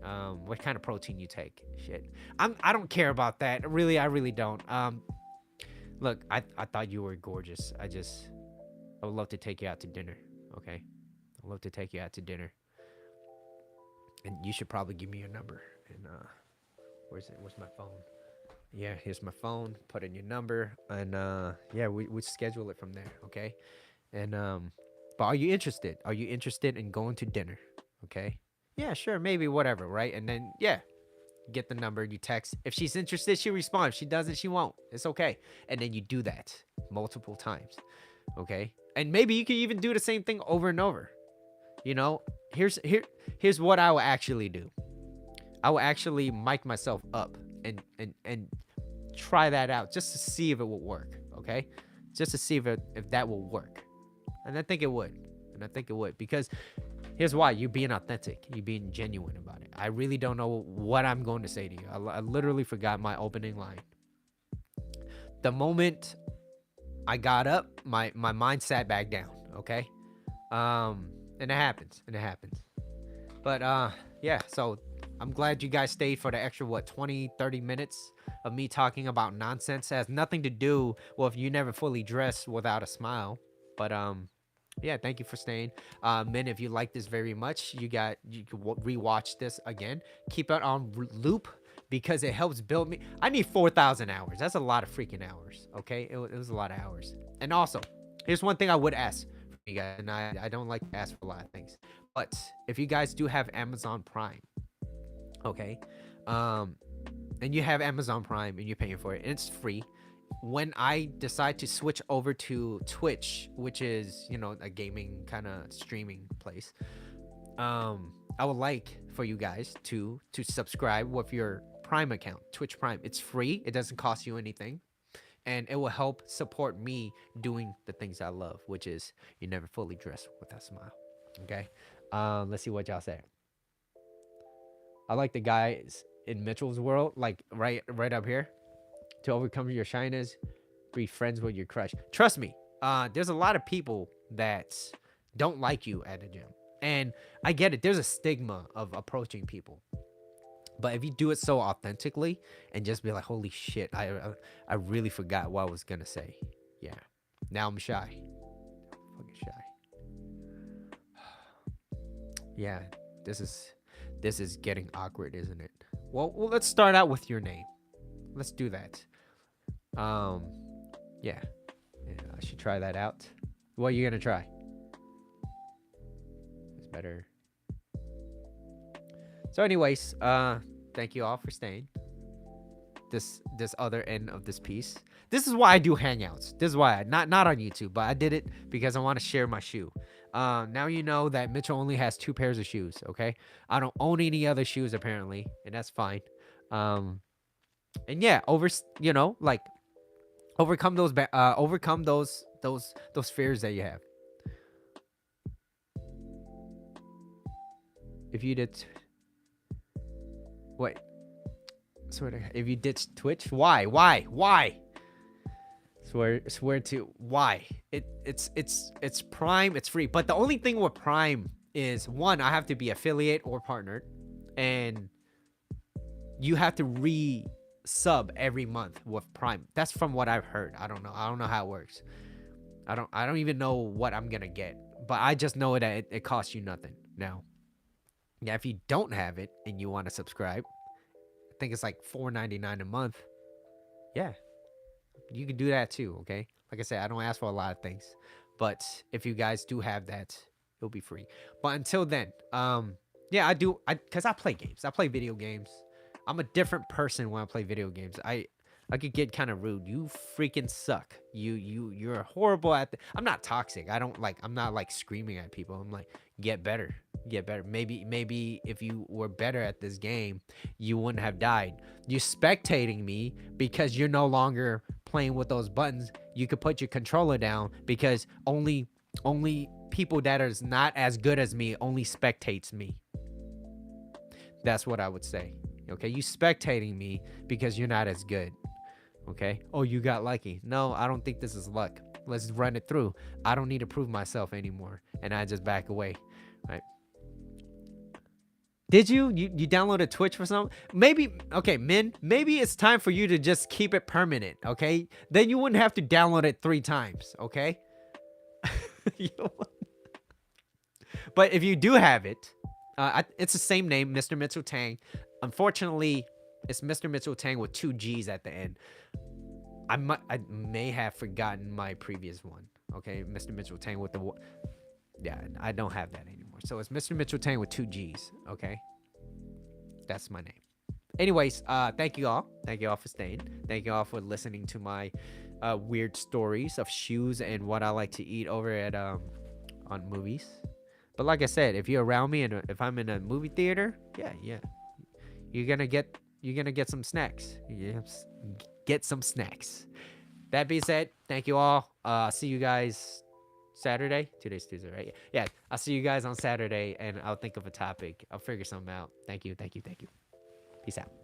What kind of protein you take? Shit. I don't care about that. Really, I really don't. Look, I thought you were gorgeous. I would love to take you out to dinner, okay? I'd love to take you out to dinner. And you should probably give me your number. And where's it? Where's my phone? Yeah, here's my phone. Put in your number, and yeah, we schedule it from there, okay? And but are you interested? Are you interested in going to dinner? Okay. Yeah, sure, maybe whatever, right? And then yeah, get the number, you text. If she's interested, she responds. If she doesn't, she won't. It's okay. And then you do that multiple times, okay? And maybe you can even do the same thing over and over. You know, here's what I will actually do. I will actually mic myself up and try that out just to see if it will work. Okay, just to see if that will work, and I think it would, and I think it would because here's why: you're being authentic, you're being genuine about it. I really don't know what I'm going to say to you. I literally forgot my opening line. The moment I got up, my mind sat back down. Okay, and it happens, and it happens. But yeah, so I'm glad you guys stayed for the extra, what, 20, 30 minutes of me talking about nonsense. It has nothing to do with you never fully dress without a smile. But yeah, thank you for staying. Men, if you like this very much, you can rewatch this again. Keep it on loop because it helps build me. I need 4,000 hours. That's a lot of freaking hours. Okay, it was a lot of hours. And also, here's one thing I would ask from you guys, and I don't like to ask for a lot of things. But if you guys do have Amazon Prime, okay, and you have Amazon Prime and you're paying for it and it's free, when I decide to switch over to Twitch, which is, you know, a gaming kind of streaming place, I would like for you guys to subscribe with your Prime account, Twitch Prime. It's free. It doesn't cost you anything. And it will help support me doing the things I love, which is you never fully dress with a smile. Okay. Let's see what y'all say. I like the guys in Mitchell's world, like right up here. To overcome your shyness, be friends with your crush. Trust me, there's a lot of people that don't like you at the gym. And I get it. There's a stigma of approaching people. But if you do it so authentically and just be like, holy shit, I really forgot what I was gonna say. Yeah. Now I'm shy. Fucking shy. Yeah, this is getting awkward, isn't it? Well, let's start out with your name. Let's do that. Yeah, I should try that out. What are you gonna try? It's better. So, anyways, thank you all for staying. This other end of this piece. This is why I do hangouts. This is why not on YouTube, but I did it because I want to share my shoe. Now you know that Mitchell only has 2 pairs of shoes. Okay, I don't own any other shoes apparently, and that's fine. And yeah, like overcome those fears that you have. If you did, wait, swear to, if you ditched Twitch, why? Swear to why? It's Prime, it's free, but the only thing with Prime is, one, I have to be affiliate or partnered, and you have to sub every month with Prime. That's from what I've heard. I don't know how it works. I don't even know what I'm gonna get, but I just know that it costs you nothing. Now, yeah, if you don't have it and you want to subscribe, I think it's like $4.99 a month. Yeah, you can do that too. Okay, like I said, I don't ask for a lot of things, but if you guys do have that, it'll be free. But until then, yeah, because I play games. I play video games. I'm a different person when I play video games. I I could get kind of rude. You freaking suck. You're horrible at I'm not toxic. I'm not like screaming at people. I'm like, get better. Get better. Maybe if you were better at this game, you wouldn't have died. You're spectating me because you're no longer playing with those buttons. You could put your controller down because only people that are not as good as me only spectates me. That's what I would say. Okay, you spectating me because you're not as good. Okay. Oh, you got lucky. No, I don't think this is luck. Let's run it through. I don't need to prove myself anymore. And I just back away. Right. Did you downloaded Twitch for something? Maybe, okay, Min, maybe it's time for you to just keep it permanent, okay? Then you wouldn't have to download it 3 times, okay? But if you do have it, it's the same name, Mr. Mitchell Tang. Unfortunately, it's Mr. Mitchell Tang with 2 G's at the end. I may have forgotten my previous one. Okay, Mr. Mitchell Tang with the yeah, I don't have that anymore. So it's Mr. Mitchell Tang with 2 G's. Okay, that's my name. Anyways, thank you all. Thank you all for staying. Thank you all for listening to my weird stories of shoes and what I like to eat over at on movies. But like I said, if you're around me and if I'm in a movie theater, yeah, you're gonna get some snacks. Yes, get some snacks. That being said, thank you all. See you guys Saturday. Today's Tuesday, right? Yeah, I'll see you guys on Saturday, and I'll think of a topic. I'll figure something out. Thank you. Peace out.